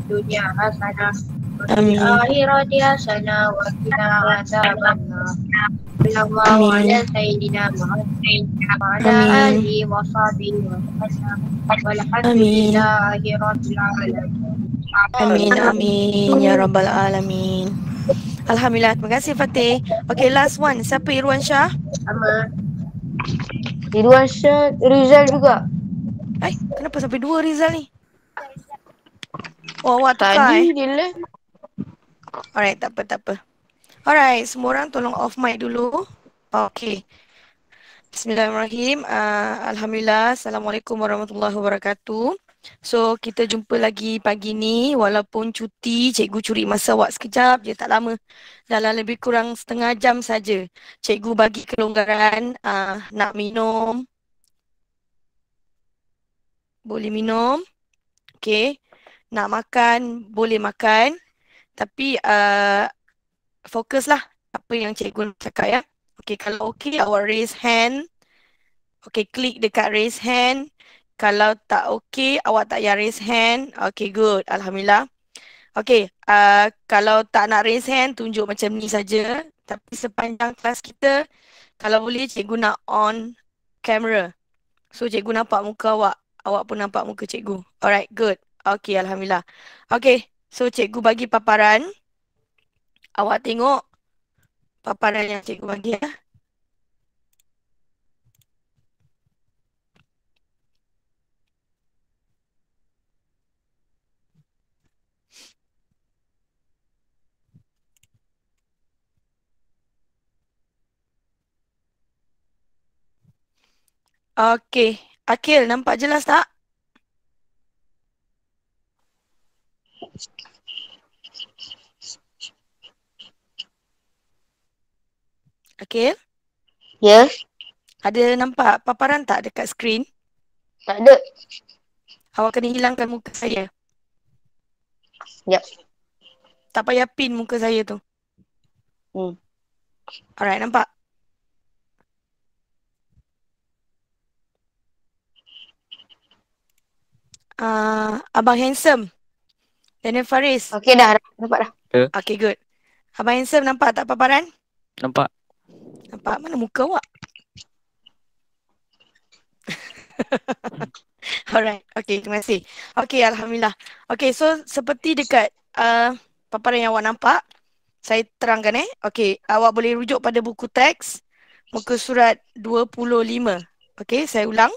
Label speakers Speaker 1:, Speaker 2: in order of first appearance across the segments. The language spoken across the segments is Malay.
Speaker 1: الدنيا حسنة وفي
Speaker 2: Amin.
Speaker 1: الآخرة حسنة وقنا عذاب النار. صلى الله على
Speaker 2: Amin.
Speaker 1: سيدنا محمد وعلى
Speaker 2: Amin.
Speaker 1: آله وصحبه وسلم والحمد
Speaker 2: Amin.
Speaker 1: لله رب العالمين.
Speaker 2: Amin. Amin. Ya Rabbal Alamin. Alhamdulillah. Terima kasih Fatih. Okay, last one. Siapa Irwan Shah?
Speaker 1: Sama Ridwan Syah Rizal juga.
Speaker 2: Kenapa sampai 2 Rizal ni? Oh, awak tukar
Speaker 1: Tadi dia lah.
Speaker 2: Alright, tak apa, tak apa. Alright, semua orang tolong off mic dulu. Okay. Bismillahirrahmanirrahim. Alhamdulillah. Assalamualaikum warahmatullahi wabarakatuh. So, kita jumpa lagi pagi ni. Walaupun cuti, cikgu curi masa awak sekejap je, tak lama. Dalam lebih kurang setengah jam saja. Cikgu bagi kelonggaran, nak minum. Boleh minum. Okay. Nak makan, boleh makan. Tapi, fokuslah apa yang cikgu nak cakap ya. Okay, kalau okay, awak raise hand. Okay, klik dekat raise hand. Kalau tak okay, awak tak payah raise hand. Okay, good. Alhamdulillah. Okay, kalau tak nak raise hand, tunjuk macam ni saja. Tapi sepanjang kelas kita, kalau boleh, cikgu nak on camera. So, cikgu nampak muka awak. Awak pun nampak muka cikgu. Alright, good. Okay, Alhamdulillah. Okay, so cikgu bagi paparan. Awak tengok paparan yang cikgu bagi ya. Okay. Akil, nampak jelas tak? Akil?
Speaker 1: Ya,
Speaker 2: Ada nampak paparan tak dekat skrin?
Speaker 1: tak ada.
Speaker 2: Awak kena hilangkan muka saya.
Speaker 1: Sekejap.
Speaker 2: Tak payah pin muka saya tu. Alright, nampak? Abang Handsome. Daniel Faris.
Speaker 1: Okey dah, dapat dah.
Speaker 2: Okay, good. Abang Handsome nampak tak paparan?
Speaker 3: Nampak.
Speaker 2: Nampak? Mana muka awak? Alright, okay, terima kasih. Okay, Alhamdulillah. Okay, so seperti dekat paparan yang awak nampak, saya terangkan Okay, awak boleh rujuk pada buku teks, muka surat 25. Okay, saya ulang.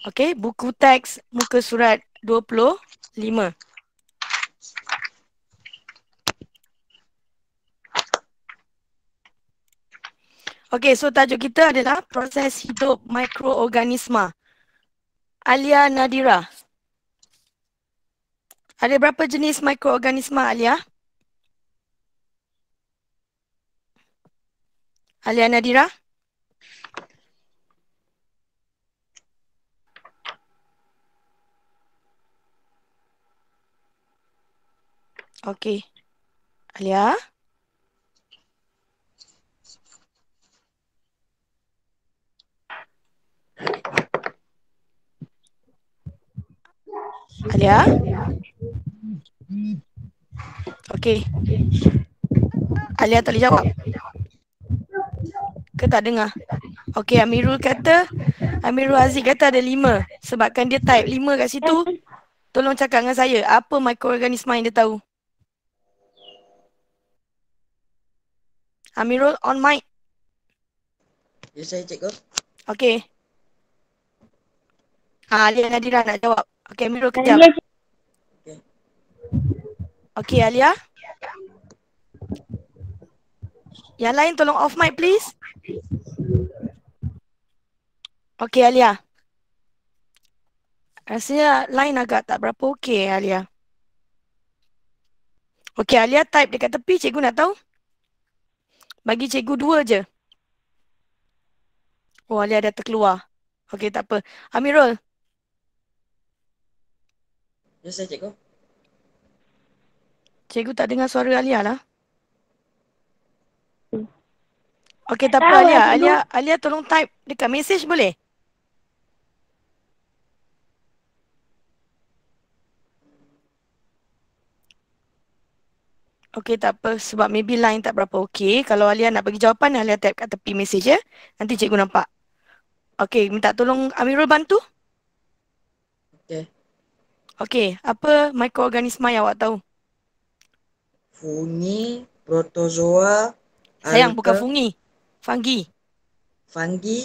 Speaker 2: Okay, buku teks, muka surat 25. Okay, so tajuk kita adalah proses hidup mikroorganisma. Alia Nadira. Ada berapa jenis mikroorganisma, Alia? Alia Nadira? Okay. Alia? Alia? Okay. Alia tak boleh jawab. Ke tak dengar? Okay, Amirul Aziz kata ada 5. Sebabkan dia type 5 kat situ. Tolong cakap dengan saya, apa mikroorganisma yang dia tahu? Amirul, on mic.
Speaker 4: Ya, saya cikgu.
Speaker 2: Okay. Alia Nadira nak jawab. Okay, Amirul kejap. Okay, Alia. Yang lain tolong off mic, please. Okay, Alia. Rasanya line agak tak berapa okay, Alia. Okay, Alia type dekat tepi. Cikgu nak tahu. Bagi cikgu 2 je. Oh, Alia dah terkeluar. Okay, tak apa. Amirul.
Speaker 4: Ya, saya cikgu.
Speaker 2: Cikgu tak dengar suara Alia lah. Okay, tak apa Alia. Alia tolong type dekat message boleh? Okey, tak apa. Sebab maybe line tak berapa okey. Kalau Alia nak bagi jawapan, Alia type kat tepi mesej ya. Nanti cikgu nampak. Okey, minta tolong Amirul bantu.
Speaker 4: Okey.
Speaker 2: Okey, apa mikroorganisma yang awak tahu?
Speaker 4: Fungi, protozoa,
Speaker 2: Sayang, bukan
Speaker 4: alga,
Speaker 2: fungi. Fungi.
Speaker 4: fungi,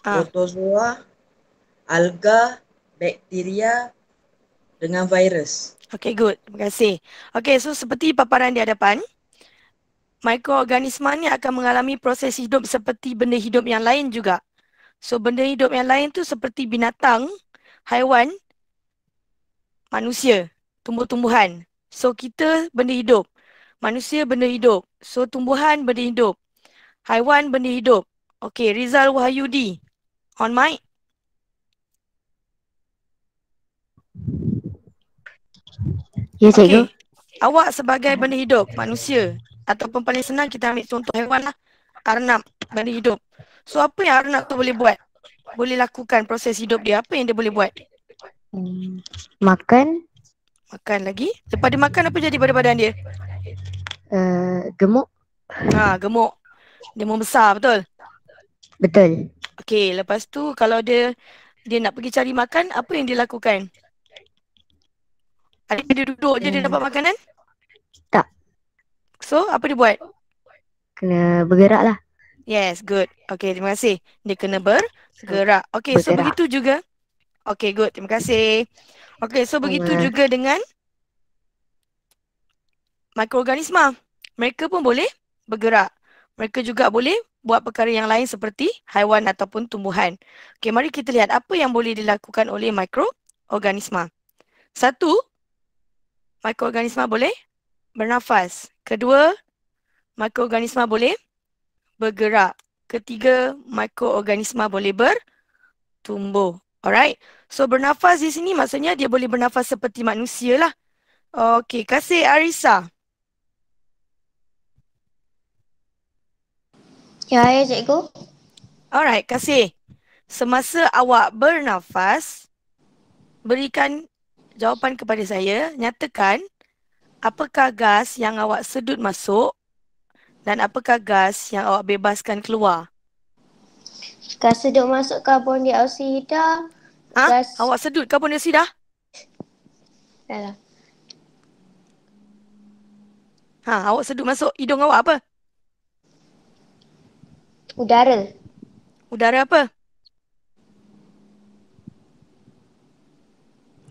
Speaker 2: Ah,
Speaker 4: protozoa, alga, bakteria dengan virus.
Speaker 2: okey, good. Terima kasih. Okey, so seperti paparan di hadapan, mikroorganisma ni akan mengalami proses hidup seperti benda hidup yang lain juga. So, benda hidup yang lain tu seperti binatang, haiwan, manusia, tumbuh-tumbuhan. So, kita benda hidup. Manusia benda hidup. So, tumbuhan benda hidup. Haiwan benda hidup. Okey, Rizal Wahyudi. On mic.
Speaker 3: Ya, cikgu.
Speaker 2: Okey. Awak sebagai benda hidup, manusia. Ataupun paling senang kita ambil contoh haiwan lah. Arnab, benda hidup. So, apa yang arnab tu boleh buat? Boleh lakukan proses hidup dia. Apa yang dia boleh buat?
Speaker 3: Makan,
Speaker 2: Makan lagi. Lepas dia makan, apa jadi pada badan dia?
Speaker 3: gemuk.
Speaker 2: Gemuk. Dia membesar, betul?
Speaker 3: Betul.
Speaker 2: Okey, lepas tu kalau dia nak pergi cari makan, apa yang dia lakukan? Ada dia duduk je dia dapat makanan?
Speaker 3: Tak.
Speaker 2: So, apa dia buat?
Speaker 3: Kena bergerak lah.
Speaker 2: Yes, good. Okey, terima kasih. Dia kena bergerak. Okey, so
Speaker 3: Bergerak.
Speaker 2: begitu juga. Okey, good. Terima kasih. Okey, so begitu juga dengan mikroorganisma. Mereka pun boleh bergerak. Mereka juga boleh buat perkara yang lain seperti haiwan ataupun tumbuhan. Okey, mari kita lihat apa yang boleh dilakukan oleh mikroorganisma. Satu, mikroorganisma boleh bernafas. Kedua, mikroorganisma boleh bergerak. Ketiga, mikroorganisma boleh bertumbuh. Alright. So bernafas di sini maksudnya dia boleh bernafas seperti manusia lah. Okey, kasih Arisa.
Speaker 5: Ya, cikgu.
Speaker 2: Alright, kasih. Semasa awak bernafas, berikan jawapan kepada saya. Nyatakan apakah gas yang awak sedut masuk dan apakah gas yang awak bebaskan keluar.
Speaker 5: Gas sedut masuk karbon dioksida. Gas.
Speaker 2: Awak sedut karbon dioksida?
Speaker 5: Alah.
Speaker 2: Awak sedut masuk hidung awak apa?
Speaker 5: Udara.
Speaker 2: Udara apa?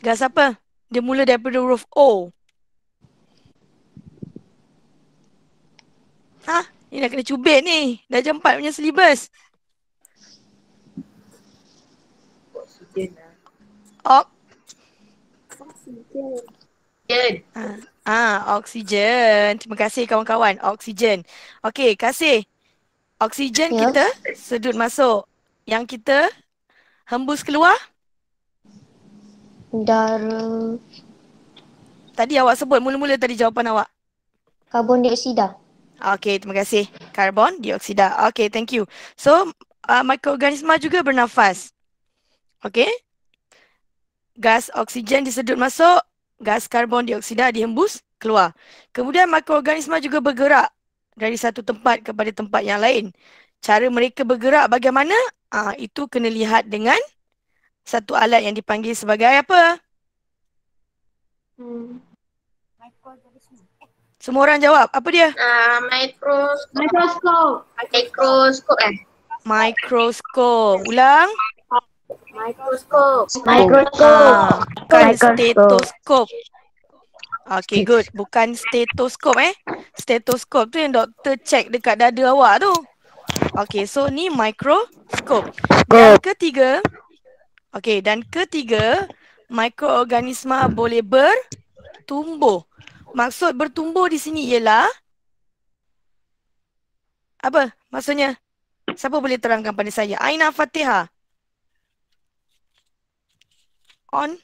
Speaker 2: Gas apa? Dia mula daripada huruf O. Ni dah kena cubit ni. Dah jam 4 punya syllabus.
Speaker 1: Oksigen lah.
Speaker 2: Oksigen. Oksigen. Terima kasih kawan-kawan. Oksigen. Okey, kasih. Oksigen
Speaker 5: Ya.
Speaker 2: kita sedut masuk. Yang kita hembus keluar.
Speaker 5: Udara.
Speaker 2: Tadi awak sebut mula-mula tadi jawapan awak.
Speaker 5: Karbon dioksida.
Speaker 2: Okey, terima kasih. Karbon dioksida. Okey, thank you. So, mikroorganisma juga bernafas. Okey. Gas oksigen disedut masuk, gas karbon dioksida dihembus keluar. Kemudian mikroorganisma juga bergerak dari satu tempat kepada tempat yang lain. Cara mereka bergerak bagaimana? Itu kena lihat dengan satu alat yang dipanggil sebagai apa? Semua orang jawab. Apa dia?
Speaker 1: Mikroskop.
Speaker 2: Mikroskop. Ulang.
Speaker 1: Mikroskop.
Speaker 2: Bukan
Speaker 3: Mikroskop.
Speaker 2: stetoskop. Okay, good. Bukan stetoskop Stetoskop tu yang doktor check dekat dada awak tu. Okay, so ni mikroskop. Dan ketiga, mikroorganisma boleh bertumbuh. Maksud bertumbuh di sini ialah apa maksudnya? Siapa boleh terangkan pada saya? Aina Fatihah. On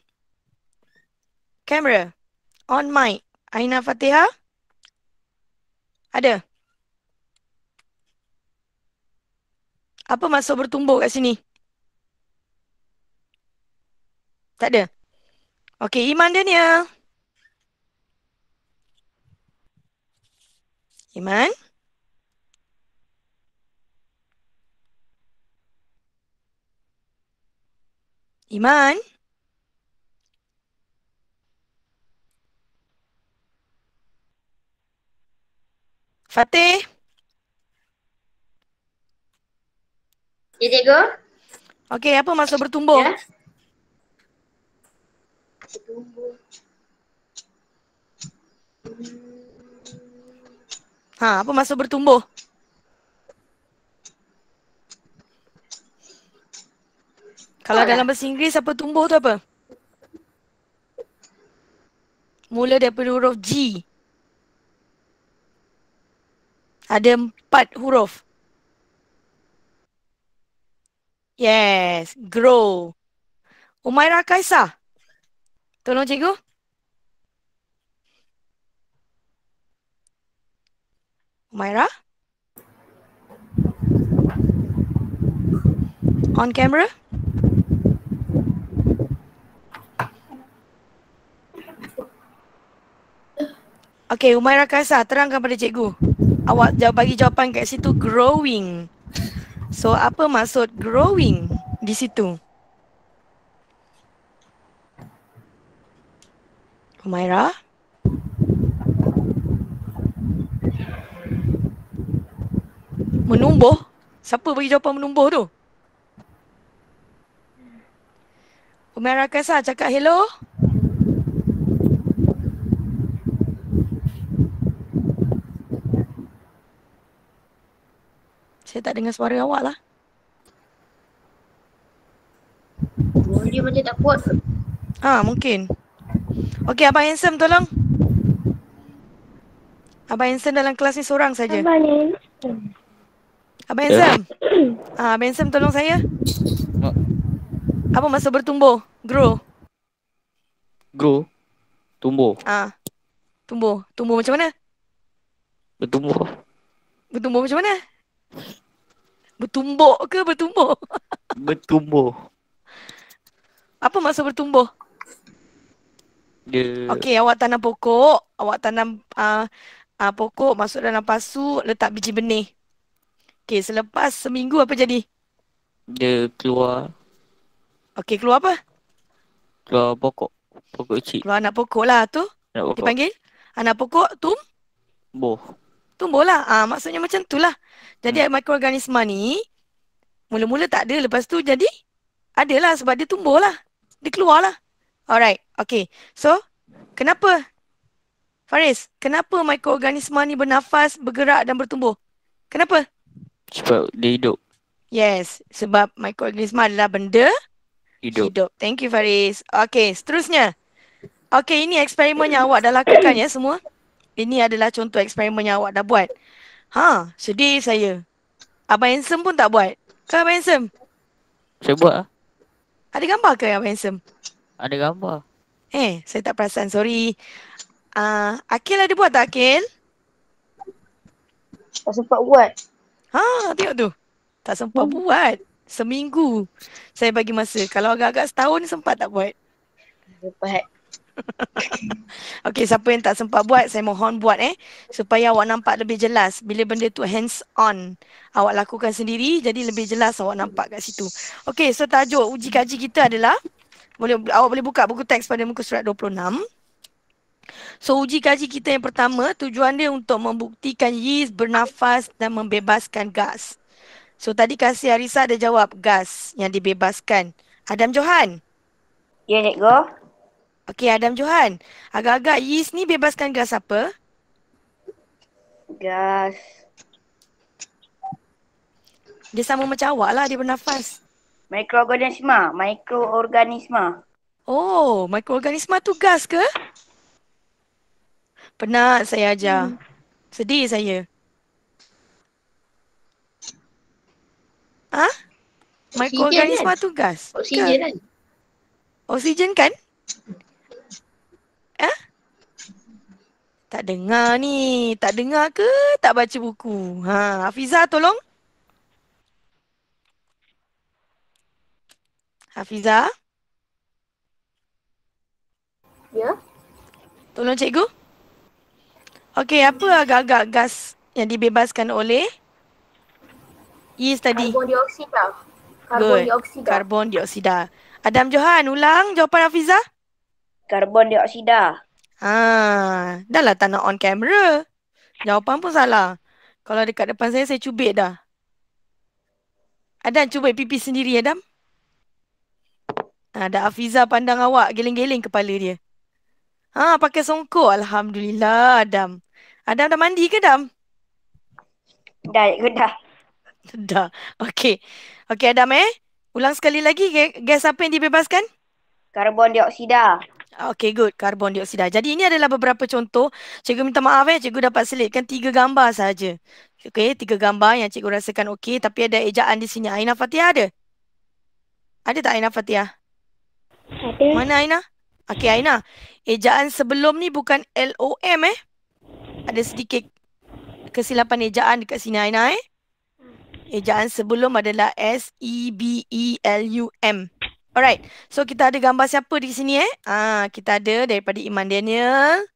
Speaker 2: camera. On mic. Aina Fatihah. Ada? Apa maksud bertumbuh kat sini? Tak ada? Okey, Iman Daniel. Iman? Iman? Fatih?
Speaker 1: Ya, cikgu.
Speaker 2: Okey, apa maksud bertumbuh?
Speaker 1: Ya. Bertumbuh.
Speaker 2: Apa maksud bertumbuh? Kalau
Speaker 1: Apa
Speaker 2: dalam
Speaker 1: lah?
Speaker 2: bahasa Inggeris apa tumbuh tu apa? Mula daripada huruf G. Ada 4 huruf. Yes, grow. Umairah Kaisar. Tolong cikgu. Umairah? On camera? Okey, Umairah Kaisar, terangkan pada cikgu. Awak bagi jawapan kat situ growing. So, apa maksud growing di situ? Umairah? Menumbuh? Siapa bagi jawapan menumbuh tu? Umairah Kaisar cakap hello. Saya tak dengar suara awak lah.
Speaker 1: Dia macam tak kuat.
Speaker 2: Mungkin. Okey, Abang Handsome tolong. Abang Handsome dalam kelas ni seorang saja. Abang Handsome. Abang Handsome tolong saya. Apa maksud bertumbuh? Grow.
Speaker 6: Grow. Tumbuh.
Speaker 2: Tumbuh. Tumbuh macam mana?
Speaker 6: Bertumbuh.
Speaker 2: Bertumbuh macam mana? Bertumbuk ke bertumbuh?
Speaker 6: Bertumbuh.
Speaker 2: Apa maksud bertumbuh?
Speaker 6: Dia
Speaker 2: Okey, awak tanam pokok. Awak tanam pokok masuk dalam pasu, letak biji benih. Okey, selepas seminggu apa jadi?
Speaker 6: dia keluar
Speaker 2: Okey, keluar apa?
Speaker 6: keluar pokok. Pokok kecil.
Speaker 2: Keluar anak pokok lah tu.
Speaker 6: Nak pokok.
Speaker 2: Dipanggil anak pokok
Speaker 6: Tumbuh.
Speaker 2: tumbuh lah. Maksudnya macam tu lah. Jadi mikroorganisma ni mula-mula tak ada. Lepas tu jadi ada lah sebab dia tumbuh lah. Dia keluar lah. Alright. Okay. So, kenapa? Faris, kenapa mikroorganisma ni bernafas, bergerak dan bertumbuh? Kenapa?
Speaker 6: Sebab dia hidup.
Speaker 2: Yes. Sebab mikroorganisma adalah benda
Speaker 6: Hidup.
Speaker 2: hidup. Thank you Faris. Okay. Seterusnya. Okay. Ini eksperimen yang awak dah lakukan ya semua. Ini adalah contoh eksperimen yang awak dah buat. Sedih saya. Abang Handsome pun tak buat. Ke Abang Handsome?
Speaker 6: Saya buat lah.
Speaker 2: Ada gambar ke Abang Handsome?
Speaker 6: Ada gambar.
Speaker 2: Saya tak perasan. Sorry. Akil ada buat tak Akil?
Speaker 1: Tak sempat buat.
Speaker 2: Tengok tu. Tak sempat buat. Seminggu. Saya bagi masa. Kalau agak-agak setahun sempat tak buat?
Speaker 1: Sempat.
Speaker 2: Okey, siapa yang tak sempat buat, saya mohon buat supaya awak nampak lebih jelas. Bila benda tu hands on, awak lakukan sendiri, jadi lebih jelas awak nampak kat situ. Okey, so tajuk uji kaji kita adalah, awak boleh buka buku teks pada muka surat 26. So uji kaji kita yang pertama, tujuan dia untuk membuktikan yeast bernafas dan membebaskan gas. So tadi kasih Arisa ada jawab gas yang dibebaskan. Adam Johan.
Speaker 1: Ya, cikgu.
Speaker 2: Okey, Adam Johan. Agak-agak yeast ni bebaskan gas apa?
Speaker 1: Gas.
Speaker 2: Dia sama macam awak lah, dia bernafas.
Speaker 1: Mikroorganisma.
Speaker 2: Oh, mikroorganisma tu gas ke? Penat saya ajar. Sedih saya. Mikroorganisma tu gas?
Speaker 1: Oksigen kan?
Speaker 2: Oksigen kan? Tak dengar ni. Tak dengar ke tak baca buku? Hafizah tolong. Hafizah.
Speaker 1: Ya.
Speaker 2: Tolong cikgu. Okey, apa agak-agak gas Yang dibebaskan oleh yeast tadi.
Speaker 1: Karbon dioksida. Karbon
Speaker 2: Good.
Speaker 1: dioksida.
Speaker 2: Karbon dioksida. Adam Johan, ulang jawapan Hafizah.
Speaker 7: Karbon dioksida.
Speaker 2: Dah lah tak nak on camera. Jawapan pun salah. Kalau dekat depan saya cubit dah. Adam, cuba pipi sendiri, Adam. Ada Hafizah pandang awak, geleng-geleng kepala dia. Pakai songkok. Alhamdulillah, Adam. Adam dah mandi ke, Adam?
Speaker 7: Dah.
Speaker 2: Dah. Okey. Okey, Adam ulang sekali lagi. Gas apa yang dibebaskan?
Speaker 7: Karbon dioksida.
Speaker 2: Okey, good. Karbon dioksida. Jadi ini adalah beberapa contoh. Cikgu minta maaf cikgu dapat selitkan 3 gambar saja. Okey, 3 gambar yang cikgu rasakan okey. Tapi ada ejaan di sini. Aina Fatihah ada? Ada tak Aina Fatihah?
Speaker 5: Ada.
Speaker 2: Mana Aina? Okey, Aina. Ejaan sebelum ni bukan LOM Ada sedikit kesilapan ejaan dekat sini Aina Ejaan sebelum adalah SEBELUM. Alright. So kita ada gambar siapa di sini kita ada daripada Iman Daniel,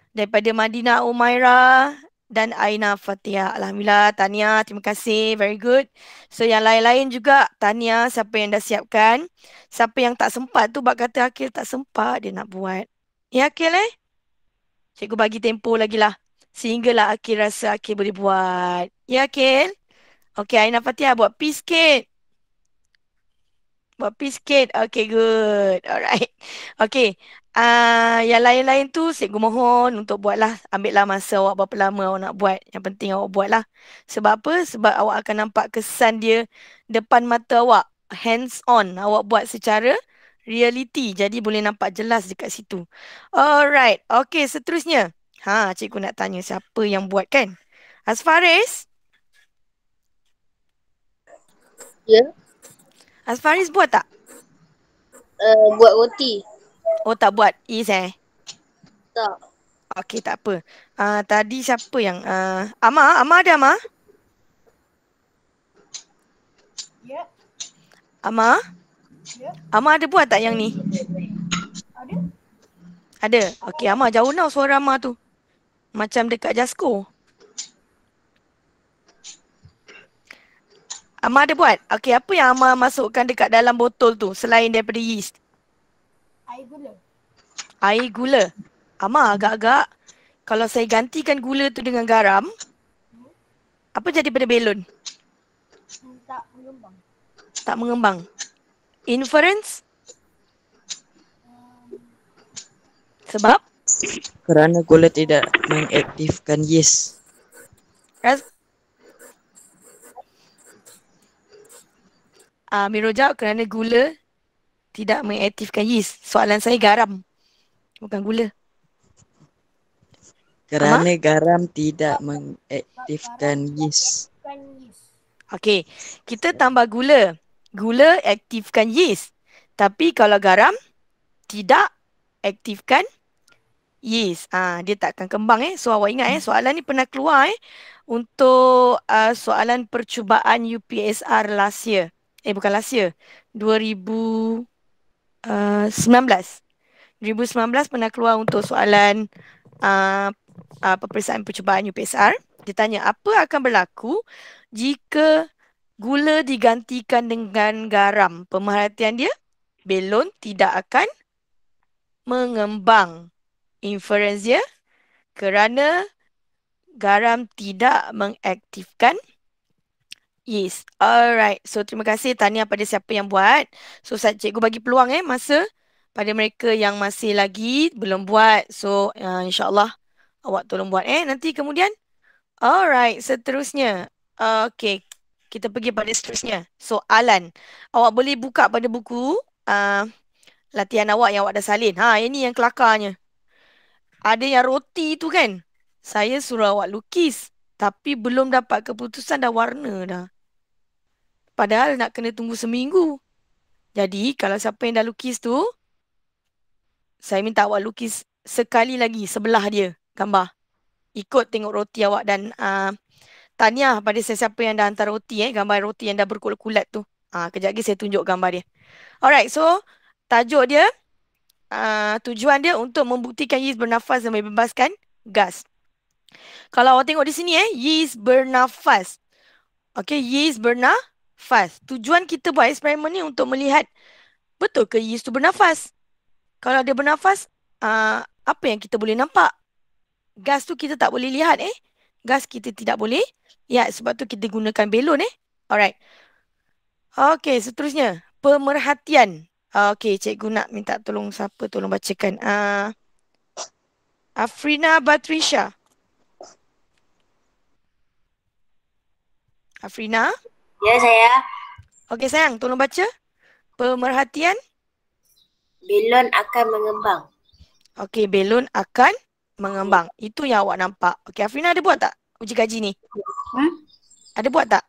Speaker 2: daripada Madinah Umaira dan Aina Fatihah. Alhamdulillah, Tania, terima kasih. Very good. So yang lain-lain juga, Tania, siapa yang dah siapkan? Siapa yang tak sempat tu bab kata Akil tak sempat dia nak buat. Ya Akil cikgu bagi tempoh lagi lah. Sehinggalah Akil rasa Akil boleh buat. Ya Akil? Okey, Aina Fatihah buat P sikit. Buat P sikit. Okay, good. Alright. Okay. Yang lain-lain tu, cikgu mohon untuk buatlah. Ambillah masa awak berapa lama awak nak buat. Yang penting awak buatlah. Sebab apa? Sebab awak akan nampak kesan dia depan mata awak. Hands on. Awak buat secara reality. Jadi boleh nampak jelas dekat situ. Alright. Okay, seterusnya. Cikgu nak tanya siapa yang buat kan? Asfaris?
Speaker 7: Ya.
Speaker 2: Asfaris buat tak?
Speaker 7: Buat roti.
Speaker 2: Oh, tak buat. Is
Speaker 7: Tak.
Speaker 2: Okey, tak apa. Tadi siapa yang... Ama ada Ama?
Speaker 1: Ya.
Speaker 2: Ama?
Speaker 1: Ya.
Speaker 2: Ama ada buat tak yang ni?
Speaker 1: Ada.
Speaker 2: Ada. Okey, Ama jauh tau suara Ama tu. Macam dekat Jasko. Ama ada buat? Okey, apa yang Ama masukkan dekat dalam botol tu selain daripada yeast?
Speaker 1: Air gula.
Speaker 2: Air gula. Ama agak-agak kalau saya gantikan gula tu dengan garam, apa jadi pada belon?
Speaker 1: Tak mengembang.
Speaker 2: Tak mengembang. Inference? Sebab?
Speaker 4: Kerana gula tidak mengaktifkan yeast.
Speaker 2: Miro jawab kerana gula tidak mengaktifkan yeast. Soalan saya garam. Bukan gula.
Speaker 4: Kerana garam tidak mengaktifkan yeast.
Speaker 2: Okey, kita tambah gula. Gula aktifkan yeast. Tapi kalau garam tidak aktifkan yeast. Dia tak akan kembang So awak ingat soalan ni pernah keluar untuk soalan percubaan UPSR last year. Bukan last year. 2019. 2019 pernah keluar untuk soalan peperiksaan percubaan UPSR. Dia tanya apa akan berlaku jika gula digantikan dengan garam. Pemerhatian dia, belon tidak akan mengembang. Inference dia, kerana garam tidak mengaktifkan yeast. Alright. So terima kasih Tania pada siapa yang buat. So cikgu bagi peluang masa pada mereka yang masih lagi belum buat. So insyaAllah awak tolong buat nanti kemudian. Alright. Seterusnya. Okay. Kita pergi pada seterusnya. Soalan. Awak boleh buka pada buku latihan awak yang awak dah salin. Ini yang kelakarnya. Ada yang roti tu kan. Saya suruh awak lukis. Tapi belum dapat keputusan dah warna dah. Padahal nak kena tunggu seminggu. Jadi kalau siapa yang dah lukis tu, saya minta awak lukis sekali lagi sebelah dia gambar. Ikut tengok roti awak dan tanya pada siapa yang dah hantar roti gambar roti yang dah berkulat-kulat tu. Kejap lagi saya tunjuk gambar dia. Alright, so tajuk dia tujuan dia untuk membuktikan yeast bernafas dan membebaskan gas. Kalau awak tengok di sini yeast bernafas. Okay, yeast bernafas. Tujuan kita buat eksperimen ni untuk melihat betul ke yeast tu bernafas. Kalau dia bernafas, apa yang kita boleh nampak? Gas tu kita tak boleh lihat Gas kita tidak boleh lihat. Sebab tu kita gunakan belon Alright. Okay, seterusnya. Pemerhatian. Okay, cikgu nak minta tolong siapa tolong bacakan. Afrina Batrisha. Afrina?
Speaker 7: Ya, saya.
Speaker 2: Okay sayang, tolong baca. Pemerhatian.
Speaker 7: Belon akan mengembang.
Speaker 2: Okay, belon akan mengembang. Itu yang awak nampak. Okay, Afrina ada buat tak uji kaji ni? Ada buat tak?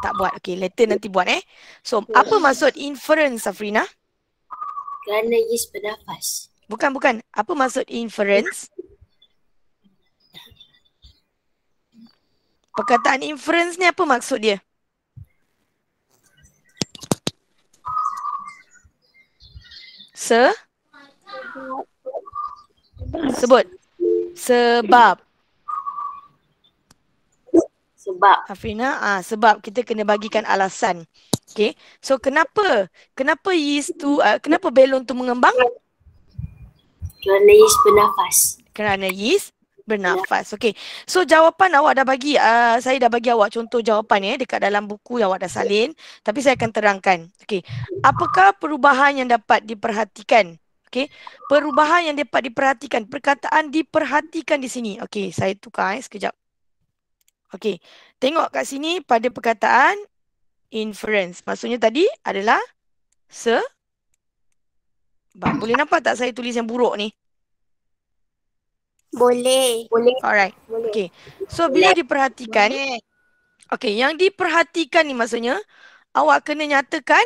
Speaker 2: Tak buat. Okay, later nanti buat So, apa maksud inference, Afrina?
Speaker 7: Kerana yeast bernafas.
Speaker 2: Bukan. Apa maksud inference? Perkataan inference ni apa maksud dia? Sebut. Sebab.
Speaker 7: Sebab.
Speaker 2: Afrina, sebab kita kena bagikan alasan. Okay. So, kenapa yeast tu, kenapa belon tu mengembang?
Speaker 7: Kerana yeast bernafas.
Speaker 2: Kerana yeast bernafas. Okay. So, jawapan awak dah bagi, saya dah bagi awak contoh jawapan dekat dalam buku yang awak dah salin. Tapi saya akan terangkan. Okay. Apakah perubahan yang dapat diperhatikan? Okay. Perubahan yang dapat diperhatikan. Perkataan diperhatikan di sini. Okay. Saya tukar sekejap. Okay. Tengok kat sini pada perkataan inference. Maksudnya tadi adalah sebab. Boleh nampak tak saya tulis yang buruk ni?
Speaker 7: Boleh.
Speaker 2: Alright. Okay. So, bila diperhatikan. Okay. Yang diperhatikan ni maksudnya awak kena nyatakan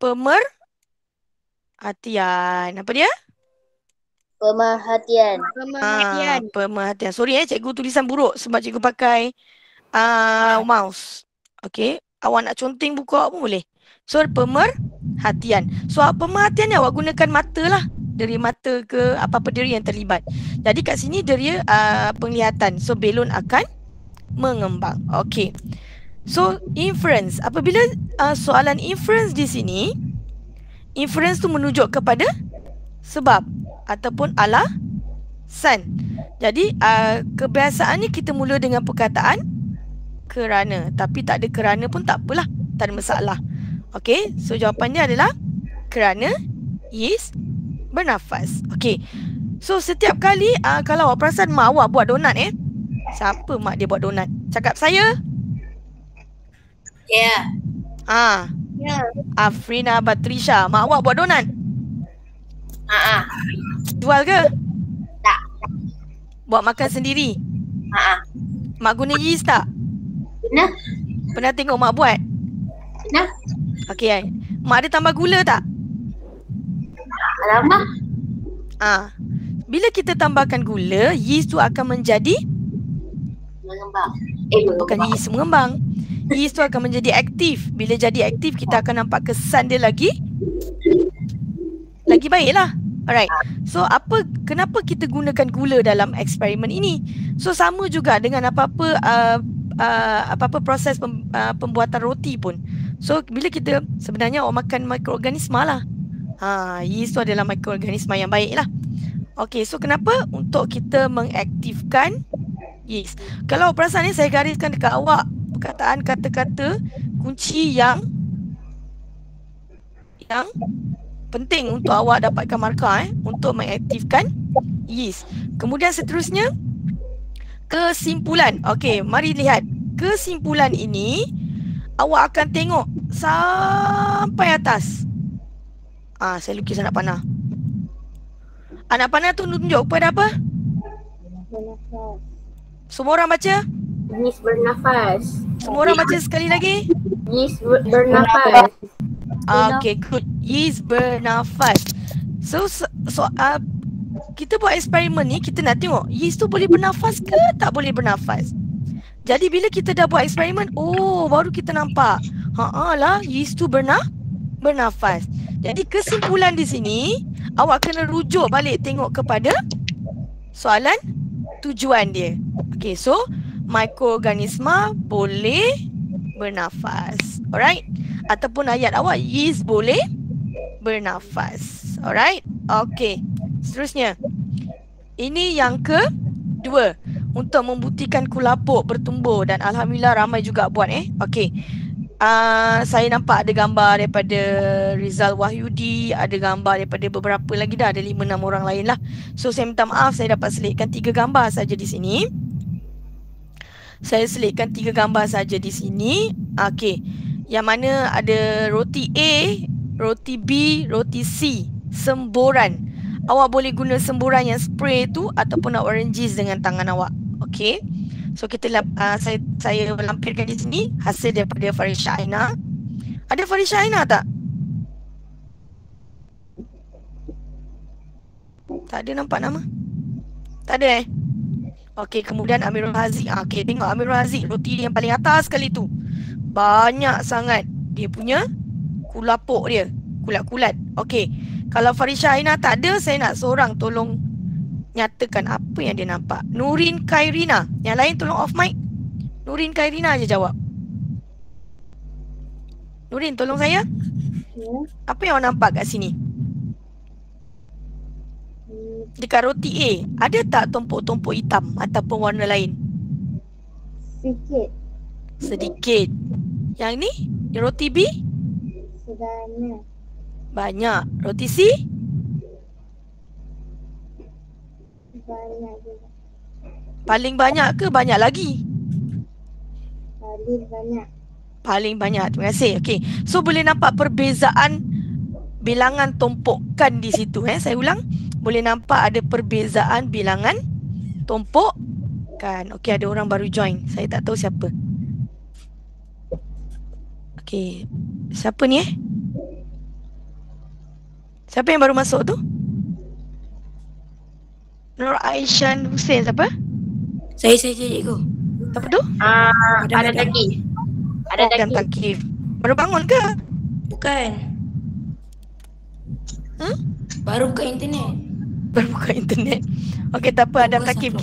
Speaker 2: pemerhatian. Apa dia?
Speaker 7: Pemerhatian.
Speaker 2: Pemerhatian. Sorry cikgu tulisan buruk sebab cikgu pakai mouse. Okay. Awak nak conteng buku awak pun boleh. So, pemerhatian. So, pemerhatian ni awak gunakan mata lah. Dari mata ke apa-apa diri yang terlibat. Jadi kat sini dia penglihatan. So, belon akan mengembang. Okay. So, inference. Apabila soalan inference di sini, inference tu menunjuk kepada sebab ataupun alasan. Jadi, kebiasaannya kita mula dengan perkataan kerana. Tapi tak ada kerana pun tak apalah. Tak ada masalah. Okay. So, jawapannya adalah kerana yeast bernafas. Okay. So, setiap kali kalau awak perasan mak awak buat donat siapa mak dia buat donat? Cakap saya?
Speaker 7: Ya.
Speaker 2: Ya. Afrina Batrisha. Mak awak buat donat? Jual ke?
Speaker 7: Tak.
Speaker 2: Buat makan sendiri? Mak guna yeast tak?
Speaker 7: Pernah.
Speaker 2: Pernah tengok mak buat?
Speaker 7: Pernah.
Speaker 2: Okay. Mak ada tambah gula tak?
Speaker 7: Alamak.
Speaker 2: Bila kita tambahkan gula, yeast tu akan menjadi
Speaker 7: Mengembang.
Speaker 2: bukan yeast mengembang. Yeast tu akan menjadi aktif. Bila jadi aktif, kita akan nampak kesan dia lagi baiklah. Alright. So, kenapa kita gunakan gula dalam eksperimen ini? So, sama juga dengan apa-apa proses pembuatan roti pun. So, bila kita sebenarnya awak makan mikroorganisma lah. Yeast tu adalah mikroorganisma yang baik lah. Okay, so kenapa? Untuk kita mengaktifkan yeast. Kalau perasan ni saya gariskan dekat awak perkataan kata-kata kunci yang penting untuk awak dapatkan markah untuk mengaktifkan yeast. Kemudian seterusnya kesimpulan. Okay, mari lihat. Kesimpulan ini awak akan tengok sampai atas. Saya lukis anak panah. Anak panah tu tunjuk pada apa?
Speaker 7: Bernafas.
Speaker 2: Semua orang baca?
Speaker 7: Yeast bernafas.
Speaker 2: Semua orang baca sekali lagi?
Speaker 7: Yeast bernafas.
Speaker 2: Okay, good. Yeast bernafas. So kita buat eksperimen ni, kita nak tengok yeast tu boleh bernafas ke tak boleh bernafas. Jadi bila kita dah buat eksperimen, baru kita nampak. Lah, yeast tu bernafas. Jadi kesimpulan di sini, awak kena rujuk balik tengok kepada soalan tujuan dia. Okay, so mikroorganisma boleh bernafas. Alright? Ataupun ayat awak, yeast boleh bernafas. Alright? Okay. Seterusnya. Ini yang kedua. Untuk membuktikan kulapuk bertumbuh. Dan Alhamdulillah ramai juga buat Okay. Saya nampak ada gambar daripada Rizal Wahyudi, ada gambar daripada beberapa lagi dah, ada 5-6 orang lain lah. So saya minta maaf, saya dapat selitkan 3 gambar saja di sini. Saya selitkan 3 gambar saja di sini. Okey. Yang mana ada roti A, roti B, roti C, semburan. Awak boleh guna semburan yang spray tu ataupun nak oranges dengan tangan awak. Okey. So kita saya lampirkan di sini hasil daripada Farisha Aina. Ada Farisha Aina tak? Tak ada nampak nama? Tak ada Okey, kemudian Amirul Haziq. Okey, tengok Amirul Haziq, roti yang paling atas sekali tu. Banyak sangat dia punya kulapuk dia, kulat-kulat. Okey. Kalau Farisha Aina tak ada, saya nak seorang tolong nyatakan apa yang dia nampak. Nurin Khairina. Yang lain tolong off mic. Nurin Khairina je jawab. Nurin, tolong saya. Apa yang awak nampak kat sini? Dekat roti A, ada tak tumpuk-tumpuk hitam ataupun warna lain?
Speaker 7: Sikit.
Speaker 2: Sedikit. Yang ni? Roti B?
Speaker 7: Sebanyak.
Speaker 2: Banyak. Roti C?
Speaker 7: Banyak juga.
Speaker 2: Paling banyak ke banyak lagi?
Speaker 7: Paling banyak.
Speaker 2: Paling banyak. Terima kasih. Okey. So boleh nampak perbezaan bilangan tumpukan di situ. Saya ulang. Boleh nampak ada perbezaan bilangan tumpukan. Okey, ada orang baru join. Saya tak tahu siapa. Okey. Siapa ni Siapa yang baru masuk tu? Nur Aishan Hussein siapa?
Speaker 8: Saya cikgu.
Speaker 2: Siapa tu?
Speaker 7: Ada lagi. Ada
Speaker 2: Dan
Speaker 7: lagi.
Speaker 2: Takif. Baru bangun ke?
Speaker 8: Bukan. Baru buka internet.
Speaker 2: Baru buka internet. Okey, tak apa Adam Takif.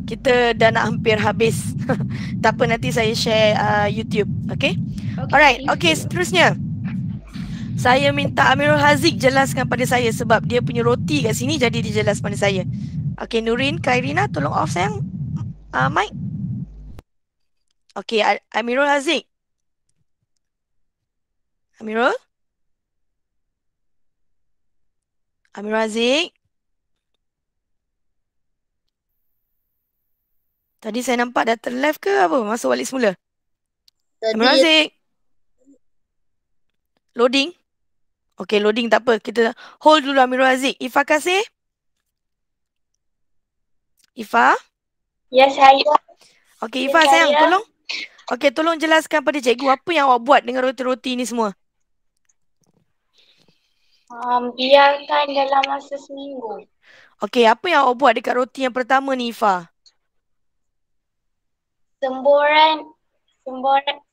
Speaker 2: Kita dah nak hampir habis. Tak apa, nanti saya share YouTube. Okey? Alright. Okey, seterusnya. Saya minta Amirul Haziq jelaskan pada saya sebab dia punya roti kat sini jadi dia jelas pada saya. Okey, Nurin Khairina tolong off sayang mic. Okey, Amirul Haziq. Amirul? Amirul Haziq? Tadi saya nampak dah terlive ke apa? Masuk balik semula. Amirul Haziq? Loading? Okey, loading tak apa. Kita hold dulu Amirul Haziq. Ifa kasih. Ifa?
Speaker 7: Ya, saya.
Speaker 2: Okey, Ifa sayang, tolong. Okey, tolong jelaskan pada cikgu apa yang awak buat dengan roti-roti ni semua.
Speaker 7: Biarkan dalam masa seminggu.
Speaker 2: Okey, apa yang awak buat dekat roti yang pertama ni, Ifa?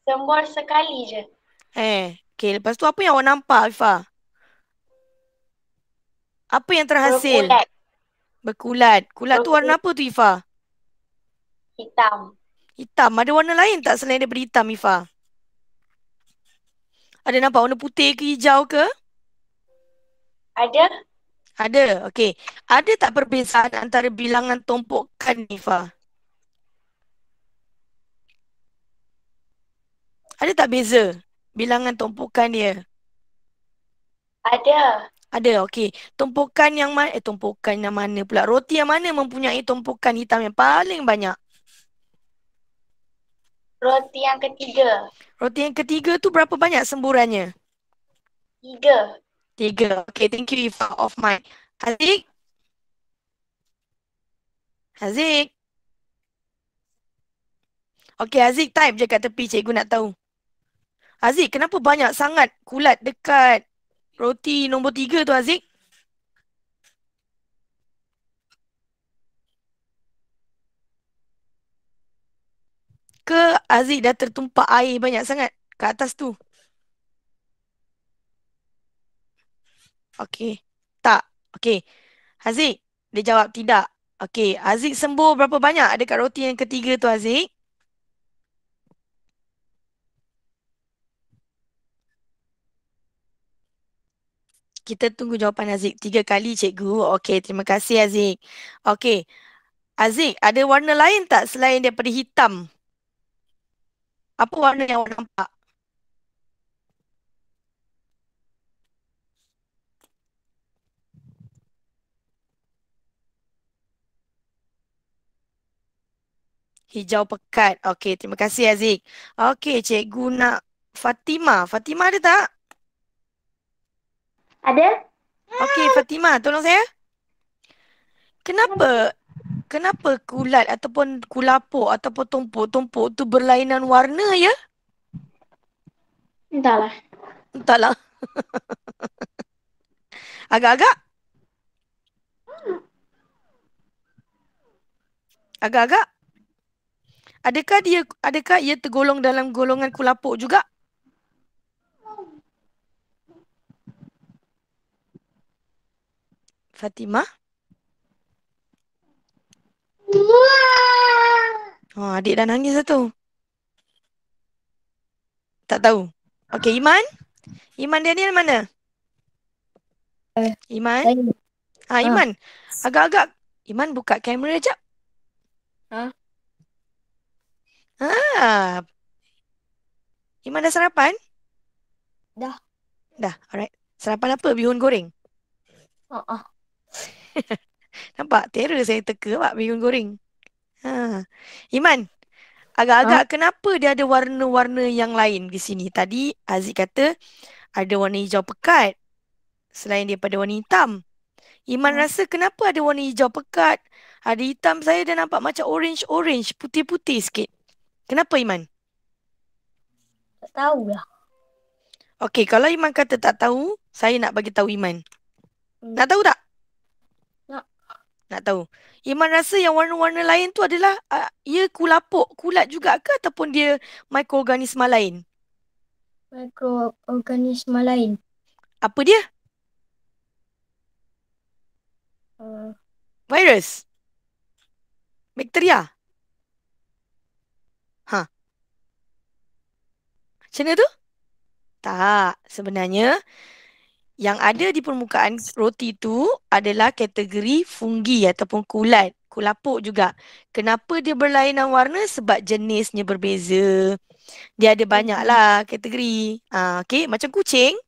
Speaker 7: Sembur sekali je.
Speaker 2: Okey, lepas tu apa yang awak nampak, Ifa? Apa yang terhasil?
Speaker 7: Berkulat.
Speaker 2: Berkulat tu warna apa tu, Ifa?
Speaker 7: Hitam.
Speaker 2: Hitam. Ada warna lain tak selain daripada hitam, Ifa? Ada nampak warna putih ke hijau ke?
Speaker 7: Ada?
Speaker 2: Ada. Okey. Ada tak perbezaan antara bilangan tumpukan, Ifa? Ada tak beza bilangan tumpukan dia?
Speaker 7: Ada.
Speaker 2: Ada, okey. Tumpukan yang mana? Tumpukan yang mana pula? Roti yang mana mempunyai tumpukan hitam yang paling banyak?
Speaker 7: Roti yang ketiga.
Speaker 2: Roti yang ketiga tu berapa banyak semburannya?
Speaker 7: 3.
Speaker 2: 3. Okey, thank you Ifa. Off mic. Haziq? Haziq? Okey, Haziq type je kat tepi, cikgu nak tahu. Haziq, kenapa banyak sangat kulat dekat roti nombor 3 tu, Haziq? Ke Haziq dah tertumpah air banyak sangat kat atas tu? Okey. Tak. Okey. Haziq, dia jawab tidak. Okey, Aziz sembuh berapa banyak ada kat roti yang ketiga tu Aziz? Kita tunggu jawapan Aziz. 3 kali cikgu. Okey, terima kasih Aziz. Okey. Aziz, ada warna lain tak selain daripada hitam? Apa warna yang awak nampak? Hijau pekat. Okey, terima kasih Aziz. Okey, cikgu nak Fatimah. Fatimah ada tak?
Speaker 7: Ada?
Speaker 2: Okey, Fatimah, tolong saya. Kenapa kulat ataupun kulapuk ataupun tumpuk-tumpuk tu berlainan warna ya?
Speaker 7: Entahlah.
Speaker 2: Entahlah. Agak-agak? Agak-agak? Adakah ia tergolong dalam golongan kulapuk juga? Fatimah? Oh, adik dah nangis dah tu. Tak tahu. Okey, Iman? Iman Daniel mana? Iman? Iman. Agak-agak. Iman buka kamera jap. Iman dah sarapan?
Speaker 5: Dah.
Speaker 2: Dah, alright. Sarapan apa? Bihun goreng? Nampak? Terror saya teka pak bihun goreng. Iman, agak-agak kenapa dia ada warna-warna yang lain di sini? Tadi Aziz kata ada warna hijau pekat selain daripada warna hitam. Iman rasa kenapa ada warna hijau pekat, ada hitam, saya dah nampak macam orange-orange, putih-putih sikit. Kenapa Iman?
Speaker 5: Tak tahulah.
Speaker 2: Okey, kalau Iman kata tak tahu, saya nak bagi tahu Iman. Nak tahu tak? Nak tahu. Iman rasa yang warna-warna lain tu adalah ia kulat juga ke ataupun dia mikroorganisma lain?
Speaker 5: Mikroorganisma lain.
Speaker 2: Apa dia? Virus? Bakteria? Macam mana tu? Tak. Sebenarnya yang ada di permukaan roti tu adalah kategori fungi ataupun kulat. Kulapuk juga. Kenapa dia berlainan warna? Sebab jenisnya berbeza. Dia ada banyak lah kategori. Okey, macam kucing.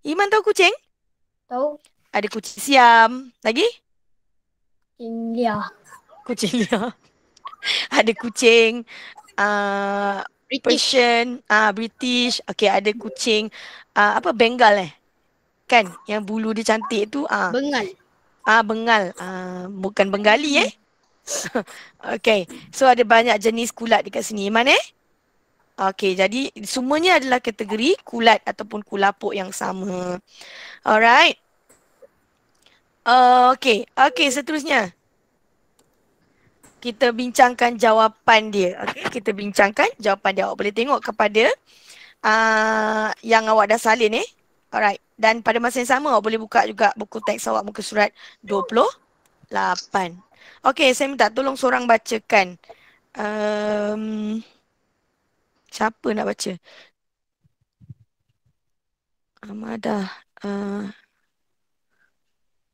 Speaker 2: Iman tahu kucing?
Speaker 5: Tahu.
Speaker 2: Ada kucing Siam. Lagi?
Speaker 5: Kucing liar.
Speaker 2: Kucing liar. Ada kucing Persian, British. Okey, ada kucing Bengal kan? Yang bulu dia cantik tu.
Speaker 5: Bengal.
Speaker 2: Bengal. Bukan Bengali Okey. So ada banyak jenis kulat dekat sini. Iman Okey, jadi semuanya adalah kategori kulat ataupun kulapuk yang sama. Alright. Okey, seterusnya. Kita bincangkan jawapan dia. Okey, kita bincangkan jawapan dia. Awak boleh tengok kepada yang awak dah salin Alright. Dan pada masa yang sama awak boleh buka juga buku teks awak muka surat 28. Okey, saya minta tolong seorang bacakan. Siapa nak baca? Amadah.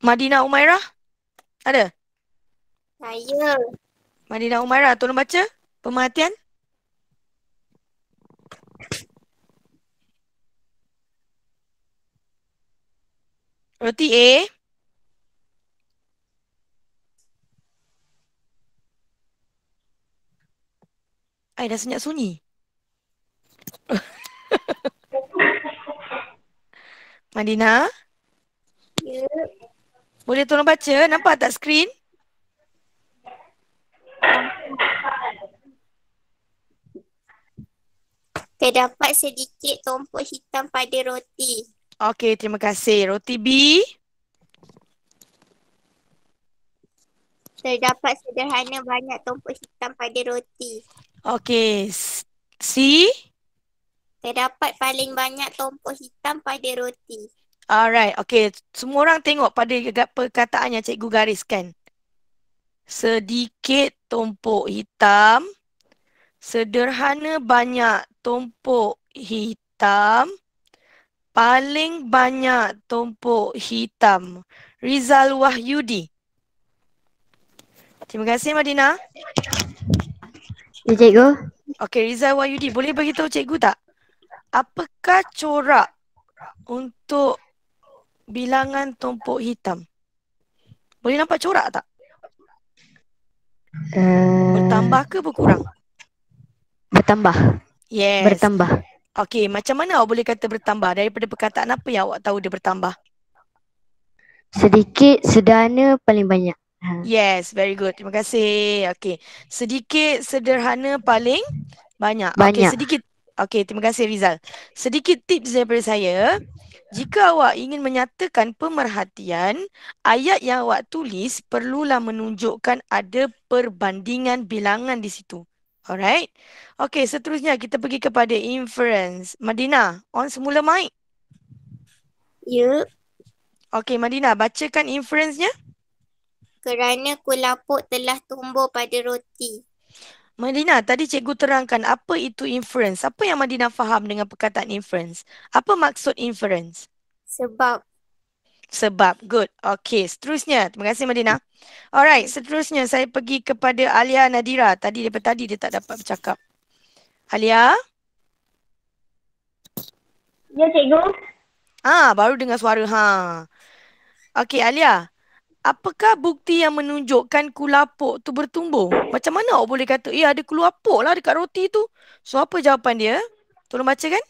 Speaker 2: Madinah Umairah? Ada?
Speaker 5: Saya.
Speaker 2: Madinah Umairah, tolong baca. Pemerhatian. Roti A. Dah senyap sunyi. Madinah.
Speaker 5: Ya.
Speaker 2: Boleh tolong baca? Nampak tak skrin?
Speaker 5: Terdapat sedikit tumpuk hitam pada roti.
Speaker 2: Okey, terima kasih. Roti B.
Speaker 5: Terdapat sederhana banyak tumpuk hitam pada roti.
Speaker 2: Okey. C.
Speaker 5: Terdapat paling banyak tumpuk hitam pada roti.
Speaker 2: Alright. Okey. Semua orang tengok pada perkataan yang cikgu gariskan. sedikit tumpuk hitam, sederhana banyak tumpuk hitam, paling banyak tumpuk hitam. Rizal Wahyudi. Terima kasih Madina.
Speaker 3: Ya, cikgu.
Speaker 2: Okey, Rizal Wahyudi, boleh beritahu cikgu tak? Apakah corak untuk bilangan tumpuk hitam? Boleh nampak corak tak? Bertambah ke berkurang?
Speaker 3: Bertambah.
Speaker 2: Yes.
Speaker 3: Bertambah.
Speaker 2: Okey, macam mana awak boleh kata bertambah? Daripada perkataan apa yang awak tahu dia bertambah?
Speaker 3: Sedikit, sederhana, paling banyak.
Speaker 2: Yes, very good. Terima kasih. Okey. Sedikit, sederhana, paling banyak. Okey,
Speaker 3: Banyak.
Speaker 2: sedikit. Okey, terima kasih Rizal. Sedikit tips daripada saya. Jika awak ingin menyatakan pemerhatian, ayat yang awak tulis perlulah menunjukkan ada perbandingan bilangan di situ. Alright. Okey, seterusnya kita pergi kepada inference. Madina, on semula mic.
Speaker 5: Ya,
Speaker 2: Okey, Madina, bacakan inference-nya.
Speaker 5: kerana kulapuk telah tumbuh pada roti.
Speaker 2: Madina, tadi cikgu terangkan apa itu inference. Apa yang Madina faham dengan perkataan inference? Apa maksud inference?
Speaker 5: Sebab
Speaker 2: Sebab. Good. Okey, seterusnya. Terima kasih Madina. Alright, seterusnya saya pergi kepada Alia Nadira. Daripada tadi dia tak dapat bercakap. Alia?
Speaker 7: Ya, cikgu.
Speaker 2: Baru dengar suara. Okey, Alia. Apakah bukti yang menunjukkan kulapuk tu bertumbuh? Macam mana awak boleh kata, ada kulapuk lah dekat roti tu. So, apa jawapan dia? Tolong bacakan.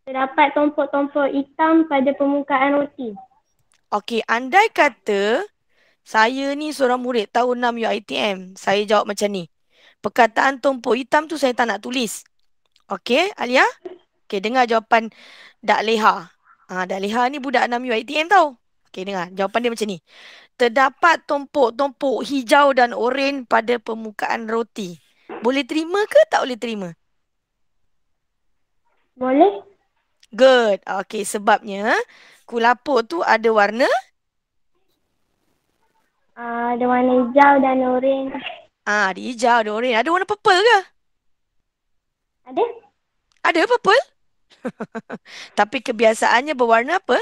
Speaker 7: Terdapat tumpuk-tumpuk hitam pada permukaan roti.
Speaker 2: Okey, andai kata saya ni seorang murid tahun 6 UiTM, saya jawab macam ni. Perkataan tumpuk hitam tu saya tak nak tulis. Okey, Alia? Okey, dengar jawapan Dak Leha. Dak Leha ni budak 6 UiTM tau. Okey, dengar. Jawapan dia macam ni. Terdapat tumpuk-tumpuk hijau dan oranye pada permukaan roti. Boleh terima ke tak boleh terima?
Speaker 7: Boleh?
Speaker 2: Good. Okey, sebabnya kulapuk tu ada warna?
Speaker 7: Ada warna hijau dan oranye.
Speaker 2: Ada hijau, ada oranye. Ada warna purple ke?
Speaker 7: Ada?
Speaker 2: Ada purple? Tapi kebiasaannya berwarna apa?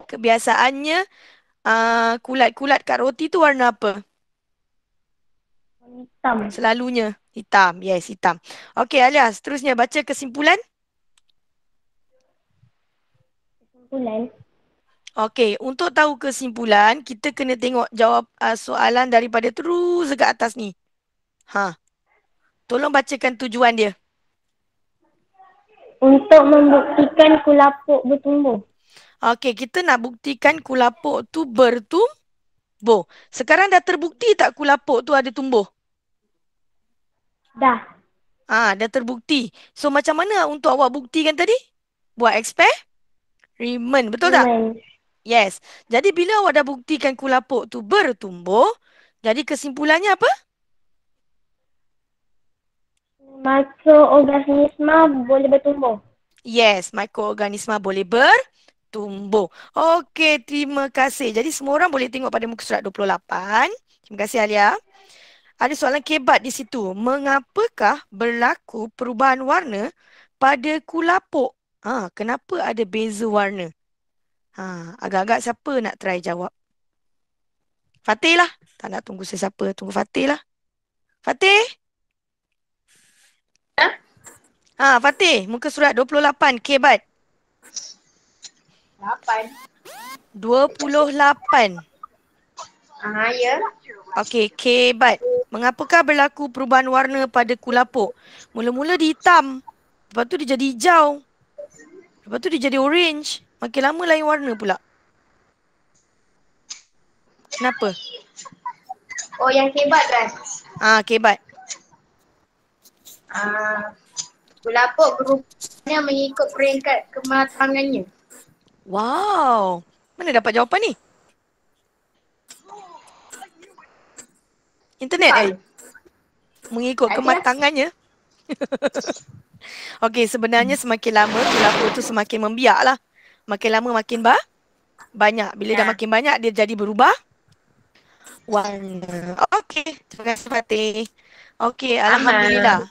Speaker 2: Kebiasaannya kulat-kulat kat roti tu warna apa?
Speaker 7: Hitam.
Speaker 2: Selalunya hitam. Yes, hitam. Okey, Alia, seterusnya baca kesimpulan.
Speaker 7: Kesimpulan.
Speaker 2: Okey, untuk tahu kesimpulan, kita kena tengok jawab soalan daripada terus dekat atas ni. Tolong bacakan tujuan dia.
Speaker 7: Untuk membuktikan kulapuk bertumbuh.
Speaker 2: Okey, kita nak buktikan kulapuk tu bertumbuh. Sekarang dah terbukti tak kulapuk tu ada tumbuh?
Speaker 7: Dah.
Speaker 2: Dah terbukti. So, macam mana untuk awak buktikan tadi? Buat eksperimen, betul tak? Yes. Jadi, bila awak dah buktikan kulapuk tu bertumbuh, jadi kesimpulannya apa?
Speaker 7: Mikroorganisma boleh bertumbuh.
Speaker 2: Yes, mikroorganisma boleh bertumbuh. Okey, terima kasih. Jadi semua orang boleh tengok pada muka surat 28. Terima kasih Alia. Ada soalan kebat di situ. Mengapakah berlaku perubahan warna pada kulapuk? Kenapa ada beza warna? Agak-agak siapa nak try jawab? Fatih lah. Tak nak tunggu sesiapa. Tunggu Fatih lah. Fatih? Fatih, muka surat 28, kebat.
Speaker 7: 8.
Speaker 2: 28.
Speaker 7: Ya.
Speaker 2: Okey, kebat. Mengapakah berlaku perubahan warna pada kulapuk? Mula-mula dia hitam. Lepas tu dia jadi hijau. Lepas tu dia jadi orange. Makin lama lain warna pula. Kenapa?
Speaker 7: Oh, yang kebat kan?
Speaker 2: Kebat.
Speaker 7: Kulapuk berubahnya mengikut peringkat kematangannya.
Speaker 2: Wow. Mana dapat jawapan ni? Internet Mengikut kematangannya. Okey, sebenarnya semakin lama kelapa tu semakin membiak lah. Makin lama makin banyak. Bila dah makin banyak, dia jadi berubah warna. Okey, terima kasih Fatih. Okey, alhamdulillah.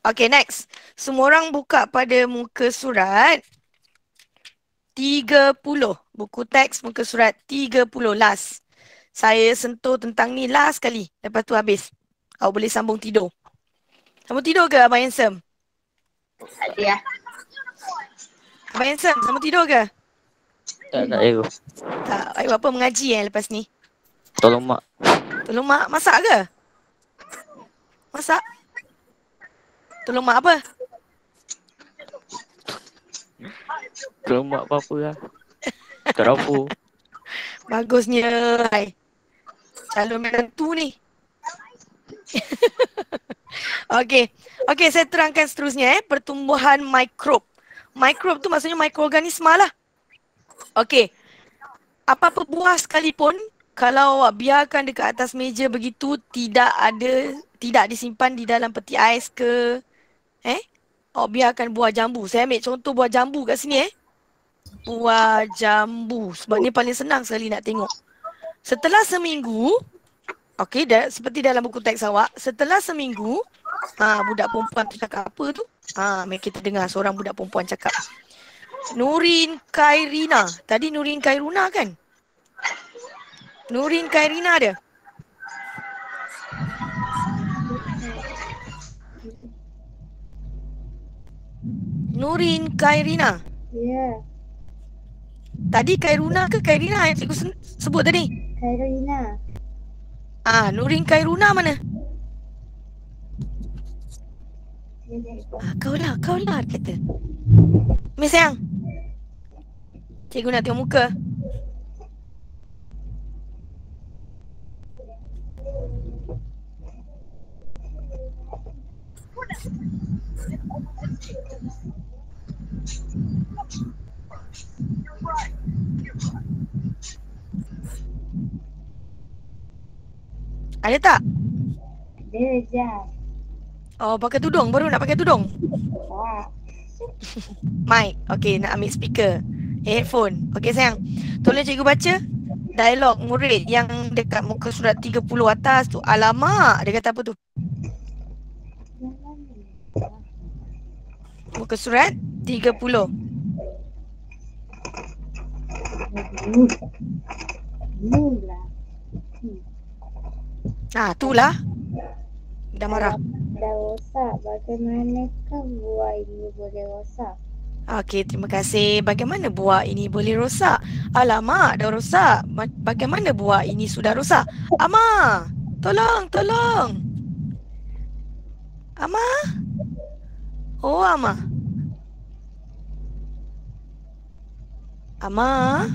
Speaker 2: Okey, next. Semua orang buka pada muka surat 30. Buku teks muka surat 30 last. Saya sentuh tentang ni last kali. Lepas tu habis. Awak boleh sambung tidur. Sambung tidur ke Abang Handsome?
Speaker 1: Ada lah.
Speaker 2: Abang Handsome, sambung tidur ke?
Speaker 6: Tak cikgu.
Speaker 2: Tak, awak buat apa mengaji lepas ni?
Speaker 6: Tolong mak.
Speaker 2: Tolong mak masak ke? Masak? Tolong mak apa?
Speaker 6: Tolong mak apa-apa lah. Kat dapur.
Speaker 2: Bagusnya. Hai. Calon menantu ni. Okey. Okey, saya terangkan seterusnya pertumbuhan mikrob. Mikrob tu maksudnya mikroorganisma lah. Okey. Apa-apa buah sekalipun, kalau awak biarkan dekat atas meja begitu, tidak disimpan di dalam peti ais ke, awak biarkan buah jambu. Saya ambil contoh buah jambu kat sini Buah jambu. Sebab ni paling senang sekali nak tengok. Setelah seminggu, okey, seperti dalam buku teks awak, setelah seminggu, budak perempuan tu cakap apa tu? Mari kita dengar seorang budak perempuan cakap. Nurin Khairina. Tadi Nurin Khairuna kan? Nurin Khairina dia. Nurin Khairina.
Speaker 7: Ya,
Speaker 2: Tadi Khairuna ke Khairina yang cikgu sebut tadi?
Speaker 7: Khairina.
Speaker 2: Nurin Khairuna mana? Kau lah kata. Miss sayang. Cikgu nak tengok muka. Ada tak?
Speaker 7: Ada je.
Speaker 2: Oh, pakai tudung. Baru nak pakai tudung.
Speaker 7: Wah.
Speaker 2: Mic. Okey, nak ambil speaker. Headphone. Okey sayang. Tolong cikgu baca dialog murid yang dekat muka surat 30 atas tu. Alamak, dia kata apa tu? Muka surat 30. Itulah. Dah marah.
Speaker 7: Dah rosak. Bagaimanakah buah ini boleh rosak?
Speaker 2: Okey, terima kasih. Bagaimana buah ini boleh rosak? Alamak, dah rosak. Bagaimana buah ini sudah rosak? Ama, tolong. Ama? Oh, Ama. Ama?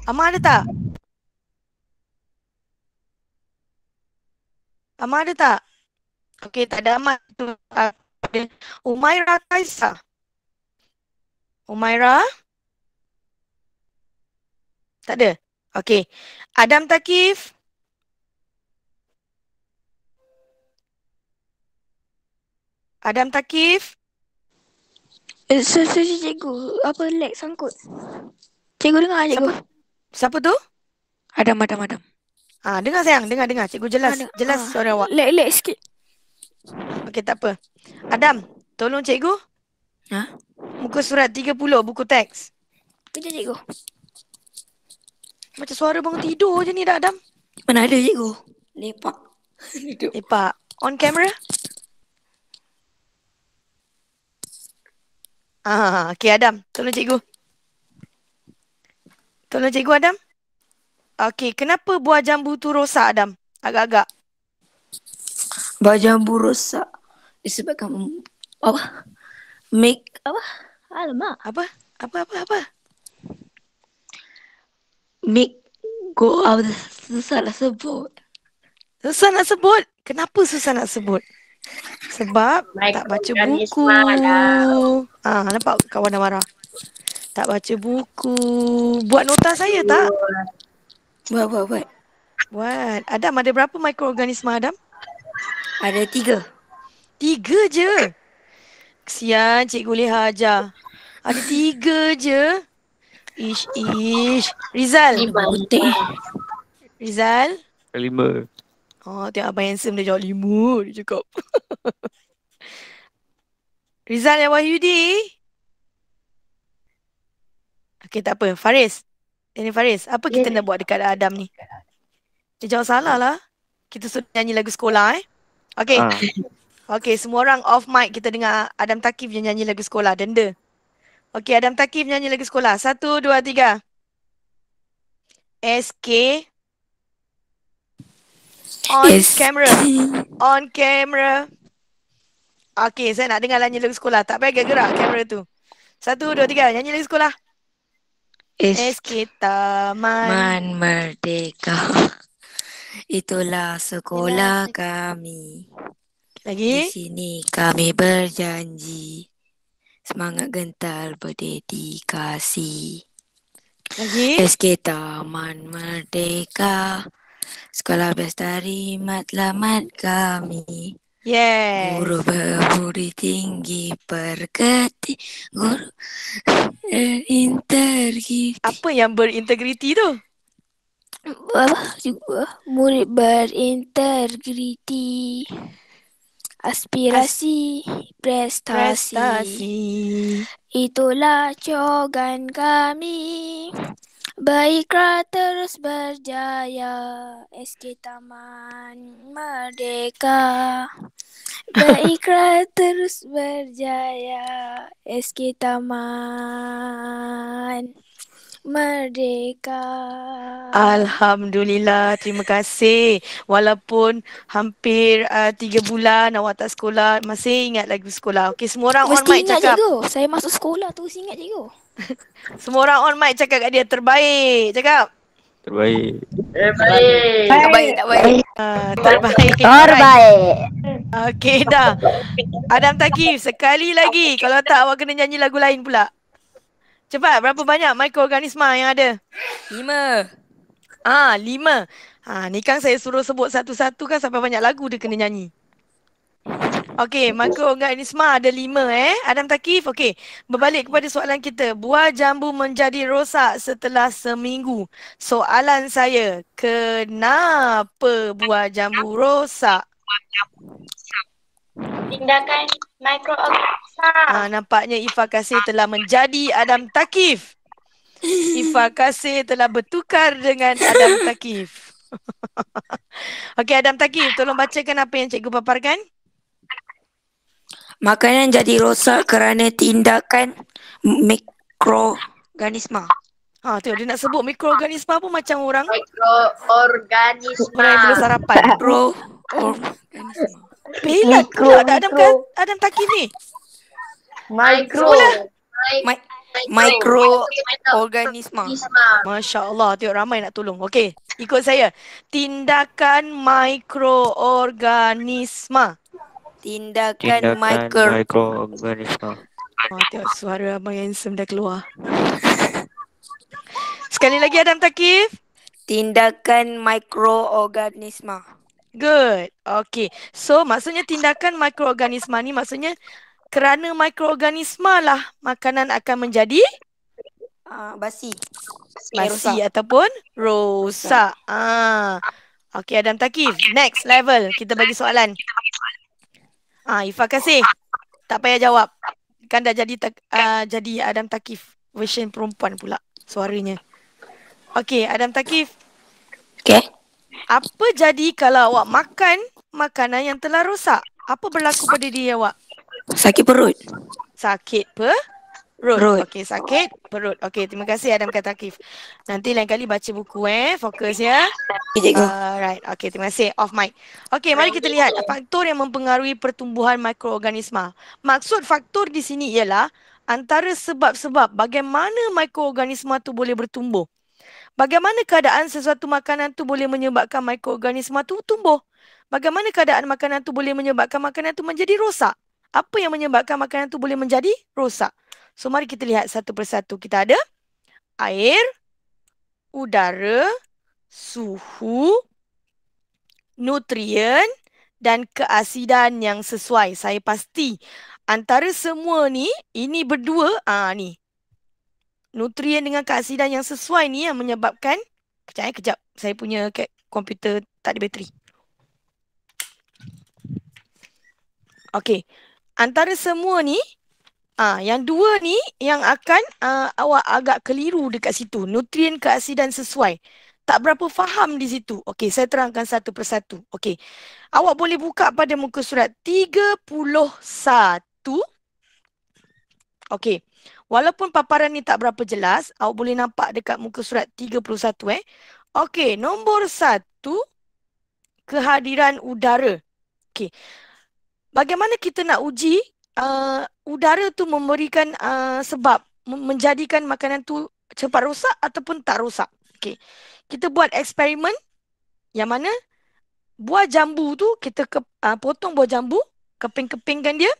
Speaker 2: Ama ada tak? Ama ada tak? Okey, tak ada Ama. Umaira Kaisa. Umaira? Tak ada? Okey. Adam Takif? Adam Takif?
Speaker 8: Cikgu, apa lag sangkut? Cikgu dengar cikgu.
Speaker 2: Siapa tu?
Speaker 8: Adam.
Speaker 2: Dengar sayang, dengar. Cikgu jelas suara awak.
Speaker 8: Lag sikit.
Speaker 2: Okey, tak apa. Adam, tolong cikgu. Muka surat 30, buku teks.
Speaker 8: Kejap cikgu.
Speaker 2: Macam suara bangun tidur je ni dah, Adam.
Speaker 8: Mana ada cikgu? Lepak.
Speaker 2: Lepak. On camera. Okey Adam, tolong cikgu. Adam. Okey, kenapa buah jambu tu rosak Adam? Agak-agak.
Speaker 8: Buah jambu rosak disebabkan apa? Alamak.
Speaker 2: Apa?
Speaker 8: Make go out. Susah nak sebut.
Speaker 2: Susah nak sebut? Kenapa susah nak sebut? Sebab tak baca buku. Nampak kawan dah marah. Tak baca buku. Buat nota saya tak?
Speaker 8: Buat.
Speaker 2: Buat. Adam, ada berapa mikroorganisma Adam?
Speaker 9: Ada 3.
Speaker 2: 3 je. Kesian Cikgu Leha ajar. Ada 3 je. Ish. Rizal.
Speaker 9: Putih.
Speaker 2: Rizal.
Speaker 6: 5.
Speaker 2: Oh, tengok Abang Handsome dia jawab 5. Dia cakap. Rizal yang Wahyudi. Okey, tak apa. Faris. Ini Faris. Apa kita nak buat dekat Adam ni? Dia jawab salah lah. Kita suruh nyanyi lagu sekolah Okey. Okey, semua orang off mic. Kita dengar Adam Takif yang nyanyi lagu sekolah. Denda. Okey, Adam Takif nyanyi lagu sekolah. 1, 2, 3. SK. On camera. On camera. Okey, saya nak dengar nyanyi lagu sekolah. Tak payah gerak kamera tu. 1, 2, 3. Nyanyi lagu sekolah. SK Taman
Speaker 9: Merdeka. Itulah sekolah kami.
Speaker 2: Lagi?
Speaker 9: Di sini kami berjanji. Semangat gentar berdedikasi.
Speaker 2: Lagi?
Speaker 9: SK Taman Merdeka. Sekolah bestari matlamat kami.
Speaker 2: Yes.
Speaker 9: Guru berbudi tinggi berketi. Guru berintegriti.
Speaker 2: Apa yang berintegriti tu?
Speaker 8: Murid berintegriti. Aspirasi, prestasi. Itulah cogan kami. Baiklah terus berjaya. SK Taman Merdeka. Baiklah terus berjaya. SK Taman Merdeka.
Speaker 2: Alhamdulillah, terima kasih. Walaupun hampir 3 bulan awak tak sekolah, masih ingat lagu sekolah. Okey, semua orang on mic
Speaker 8: ingat,
Speaker 2: cakap.
Speaker 8: Cikgu. Saya masuk sekolah tu ingat, Cikgu.
Speaker 2: Semua orang on mic cakap kat dia terbaik. Cakap.
Speaker 6: Terbaik.
Speaker 8: Tak baik.
Speaker 2: Terbaik.
Speaker 3: Terbaik.
Speaker 2: Okey dah. Adam Takif, sekali lagi. Kalau tak awak kena nyanyi lagu lain pula. Cepat, berapa banyak mikroorganisma yang ada?
Speaker 9: 5.
Speaker 2: 5. Ni kan saya suruh sebut satu-satu kan sampai banyak lagu dia kena nyanyi. Okey, mikroorganisma ada 5 Adam Takif, okey. Berbalik kepada soalan kita. Buah jambu menjadi rosak setelah seminggu. Soalan saya, kenapa buah jambu rosak?
Speaker 7: Tindakan mikroorganisma.
Speaker 2: Nampaknya Ifa Kasih telah menjadi Adam Takif. Ifa Kasih telah bertukar dengan Adam Takif. Okey, Adam Takif, tolong bacakan apa yang cikgu paparkan.
Speaker 9: Makanan jadi rosak kerana tindakan mikroorganisma.
Speaker 2: Tengok dia nak sebut mikroorganisma pun macam orang
Speaker 7: Mikroorganisma.
Speaker 2: yang belum sarapan.
Speaker 9: Mikroorganisma.
Speaker 2: Pelat pula Adam Takif ni.
Speaker 9: Mikroorganisma.
Speaker 2: Masya Allah, tengok ramai nak tolong. Okey, ikut saya. Tindakan mikroorganisma.
Speaker 9: Tindakan
Speaker 6: mikroorganisma.
Speaker 2: Tengok suara Abang Handsome dah keluar. Sekali lagi Adam Takif.
Speaker 9: Tindakan mikroorganisma.
Speaker 2: Good. Okay. So maksudnya tindakan mikroorganisma ni maksudnya kerana mikroorganisma lah makanan akan menjadi
Speaker 9: basi.
Speaker 2: Basi ataupun rosak. Okay Adam Takif. Next level. Kita bagi soalan. Ifa Kasih. Tak payah jawab. Kan dah jadi jadi Adam Takif version perempuan pula suaranya. Okay Adam Takif.
Speaker 9: Okay.
Speaker 2: Apa jadi kalau awak makan makanan yang telah rosak? Apa berlaku pada diri awak?
Speaker 9: Sakit perut.
Speaker 2: Sakit perut. Okey, sakit perut. Okey, terima kasih Adam Takif. Nanti lain kali baca buku fokus ya. Right. Okey, terima kasih. Off mic. Okey, mari kita lihat faktor yang mempengaruhi pertumbuhan mikroorganisma. Maksud faktor di sini ialah antara sebab-sebab bagaimana mikroorganisma tu boleh bertumbuh. Bagaimana keadaan sesuatu makanan tu boleh menyebabkan mikroorganisma tu tumbuh? Bagaimana keadaan makanan tu boleh menyebabkan makanan tu menjadi rosak? Apa yang menyebabkan makanan tu boleh menjadi rosak? So, mari kita lihat satu persatu. Kita ada air, udara, suhu, nutrien dan keasidan yang sesuai. Saya pasti antara semua ni, ini berdua, ni. Nutrien dengan keasidan yang sesuai ni yang menyebabkan, kejap. Saya punya komputer tak ada bateri. Okey. Antara semua ni, yang dua ni yang akan awak agak keliru dekat situ. Nutrien keasidan sesuai. Tak berapa faham di situ. Okey, saya terangkan satu persatu. Okey. Awak boleh buka pada muka surat 31. Okey. Walaupun paparan ni tak berapa jelas, awak boleh nampak dekat muka surat 31 Okey, nombor 1, kehadiran udara. Okey. Bagaimana kita nak uji udara tu memberikan sebab menjadikan makanan tu cepat rosak ataupun tak rosak. Okey. Kita buat eksperimen yang mana buah jambu tu kita potong buah jambu, keping-kepingkan dia.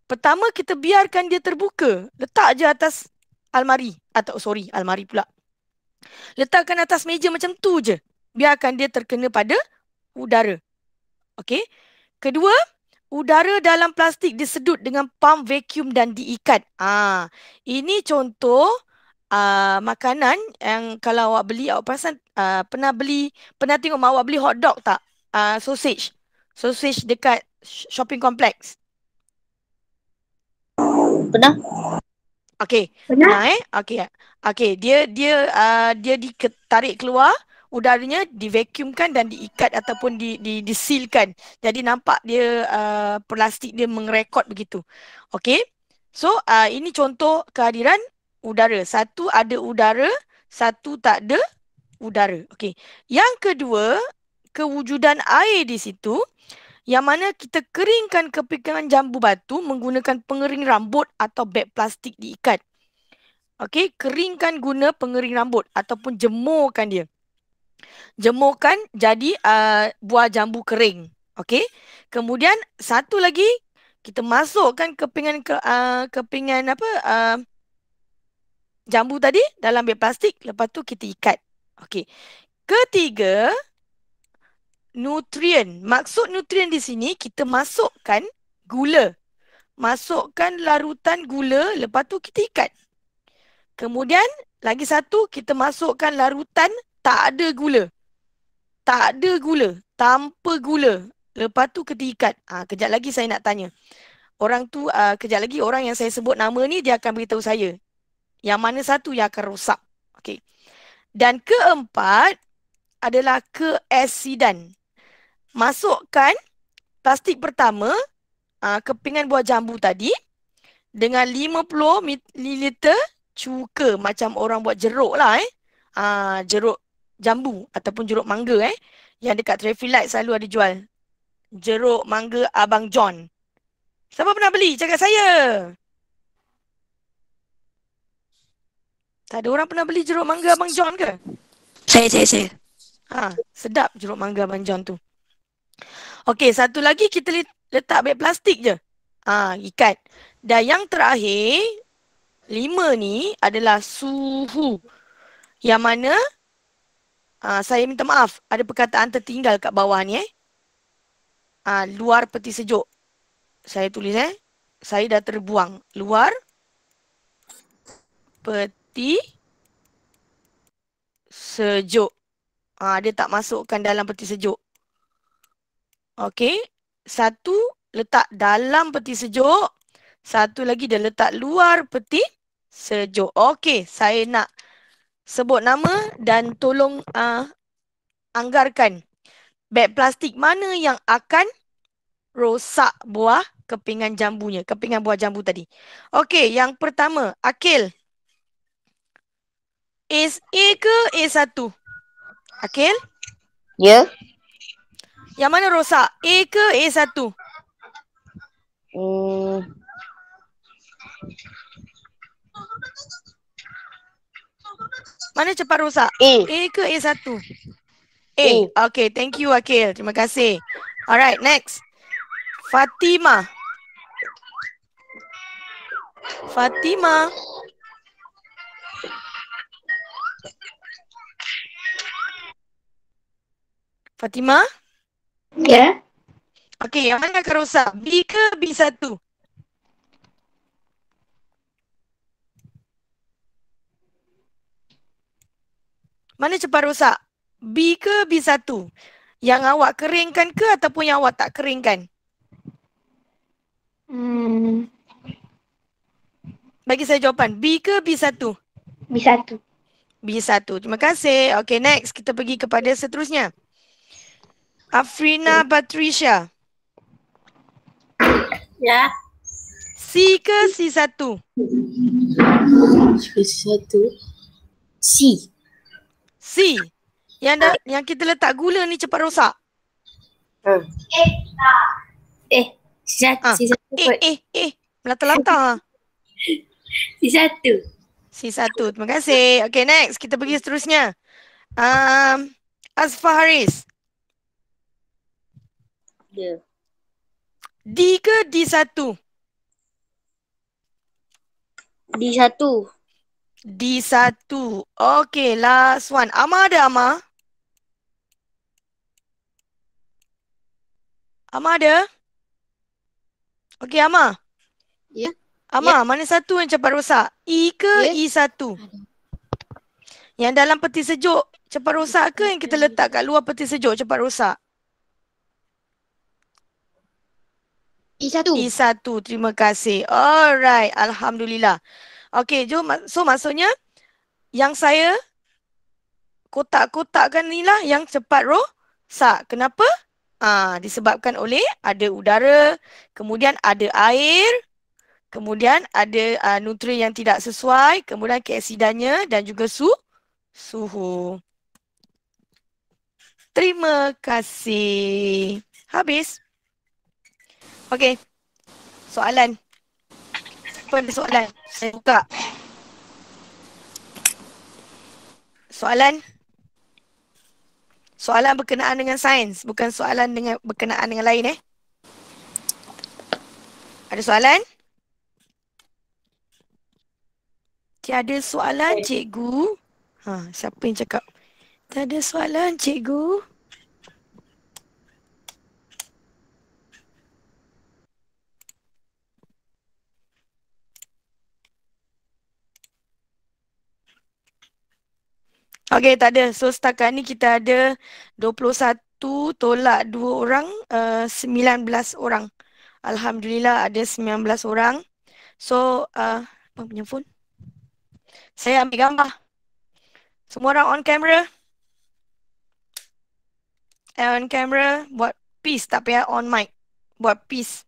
Speaker 2: Pertama kita biarkan dia terbuka. Letak je atas almari. Almari pula. Letakkan atas meja macam tu je. Biarkan dia terkena pada udara. Okey. Kedua, udara dalam plastik disedut dengan pam vacuum dan diikat. Ini contoh makanan yang kalau awak beli, awak perasan pernah tengok mak awak beli hot dog tak? Sausage dekat shopping complex.
Speaker 7: Pernah?
Speaker 2: Okey.
Speaker 7: Pernah?
Speaker 2: Okey, dia ditarik keluar, udaranya divacuumkan dan diikat ataupun disealkan. Jadi nampak dia plastik dia mengerekod begitu. Okey. So ini contoh kehadiran udara. Satu ada udara, satu tak ada udara. Okey. Yang kedua, kewujudan air di situ. Yang mana kita keringkan kepingan jambu batu menggunakan pengering rambut atau beg plastik diikat. Okey, keringkan guna pengering rambut ataupun jemurkan dia. Jemurkan jadi buah jambu kering. Okey. Kemudian satu lagi kita masukkan kepingan jambu tadi dalam beg plastik, lepas tu kita ikat. Okey. Ketiga, nutrien. Maksud nutrien di sini kita masukkan gula. Masukkan larutan gula, lepas tu kita ikat. Kemudian lagi satu kita masukkan larutan tak ada gula. Tak ada gula, tanpa gula. Lepas tu kita ikat. Kejap lagi saya nak tanya. Kejap lagi orang yang saya sebut nama ni dia akan beritahu saya yang mana satu yang akan rosak. Okey. Dan keempat adalah keasidan. Masukkan plastik pertama, kepingan buah jambu tadi dengan 50 ml cuka macam orang buat jeruk lah jeruk jambu ataupun jeruk mangga yang dekat traffic light selalu ada jual. Jeruk mangga Abang John. Siapa pernah beli? Cakap saya. Tak ada orang pernah beli jeruk mangga Abang John ke?
Speaker 9: Saya.
Speaker 2: Sedap jeruk mangga Abang John tu. Okey, satu lagi kita letak beg plastik je. Ikat. Dan yang terakhir, 5 ni adalah suhu. Yang mana, saya minta maaf, ada perkataan tertinggal kat bawah ni. Luar peti sejuk. Saya tulis saya dah terbuang. Luar peti sejuk. Dia tak masukkan dalam peti sejuk. Okey. Satu letak dalam peti sejuk. Satu lagi dia letak luar peti sejuk. Okey. Saya nak sebut nama dan tolong anggarkan. Beg plastik mana yang akan rosak buah kepingan jambunya. Kepingan buah jambu tadi. Okey. Yang pertama. Akil. Is A ke A1? Akil?
Speaker 7: Ya.
Speaker 2: Yang mana rosak? A ke A1? Mana cepat rosak?
Speaker 7: A.
Speaker 2: A ke A1? A. Okay, thank you Akil. Terima kasih. Alright, next. Fatima. Fatima. Fatima?
Speaker 7: Ya.
Speaker 2: Okey, yang mana akan rosak? B ke B1? Mana cepat rosak? B ke B1? Yang awak keringkan ke ataupun yang awak tak keringkan? Bagi saya jawapan. B ke B1?
Speaker 7: B1.
Speaker 2: B1. Terima kasih. Okey, next. Kita pergi kepada seterusnya. Afrina Patricia.
Speaker 5: Ya.
Speaker 2: C ke C1?
Speaker 5: C1. C.
Speaker 2: C. Yang kita letak gula ni cepat rosak.
Speaker 5: C1.
Speaker 2: Melata-lata.
Speaker 5: C1.
Speaker 2: C1. Terima kasih. Okey, next. Kita pergi seterusnya. Asfah Haris.
Speaker 5: Ya.
Speaker 2: D ke D1?
Speaker 5: D1.
Speaker 2: D1. Okey, last one. Ama ada Ama? Ama ada? Okey, Ama.
Speaker 5: Ya.
Speaker 2: Ama, mana satu yang cepat rosak? E ke E1? Yang dalam peti sejuk cepat rosak ke yang kita letak kat luar peti sejuk cepat rosak?
Speaker 5: E1.
Speaker 2: E1. Terima kasih. Alright. Alhamdulillah. Okey, jom. So, maksudnya yang saya kotak-kotakkan ni lah yang cepat rosak. Kenapa? Disebabkan oleh ada udara, kemudian ada air, kemudian ada nutrien yang tidak sesuai, kemudian keasidannya dan juga suhu. Terima kasih. Habis. Okey. Soalan. Apa ada soalan? Saya buka. Soalan. Soalan berkenaan dengan sains, bukan soalan berkenaan dengan lain Ada soalan? Tiada soalan, cikgu. Siapa yang cakap? Tiada soalan, cikgu. Okey, tak ada. So, setakat ni kita ada 21 tolak 2 orang, 19 orang. Alhamdulillah ada 19 orang. So, apa punya phone? Saya ambil gambar. Semua orang on camera. On camera. Buat peace. Tak payah on mic. Buat peace.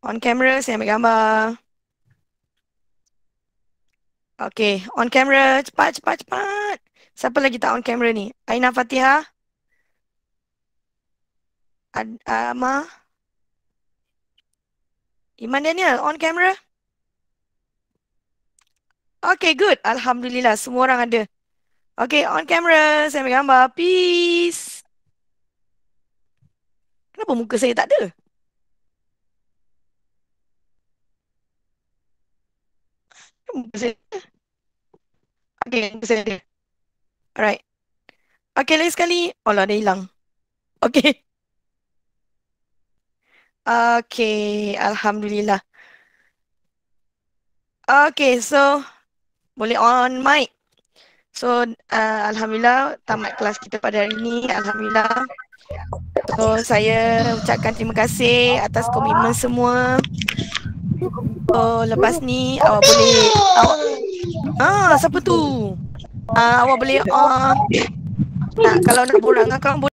Speaker 2: On camera, saya ambil gambar. Okay, on camera. Cepat. Siapa lagi tak on camera ni? Aina Fatihah? Ama? Iman Daniel, on camera? Okay, good. Alhamdulillah, semua orang ada. Okay, on camera. Saya ambil gambar. Peace. Kenapa muka saya tak ada? Muka saya ada. Okay, muka saya ada. Alright. Okay, lagi sekali. Oh lah, dia hilang. Okay. Okay, Alhamdulillah. Okay, so boleh on mic. So, Alhamdulillah tamat kelas kita pada hari ini. Alhamdulillah. So, saya ucapkan terima kasih atas komitmen semua. So, lepas ni awak boleh siapa tu? Awak boleh kalau nak borak dengan kawan boleh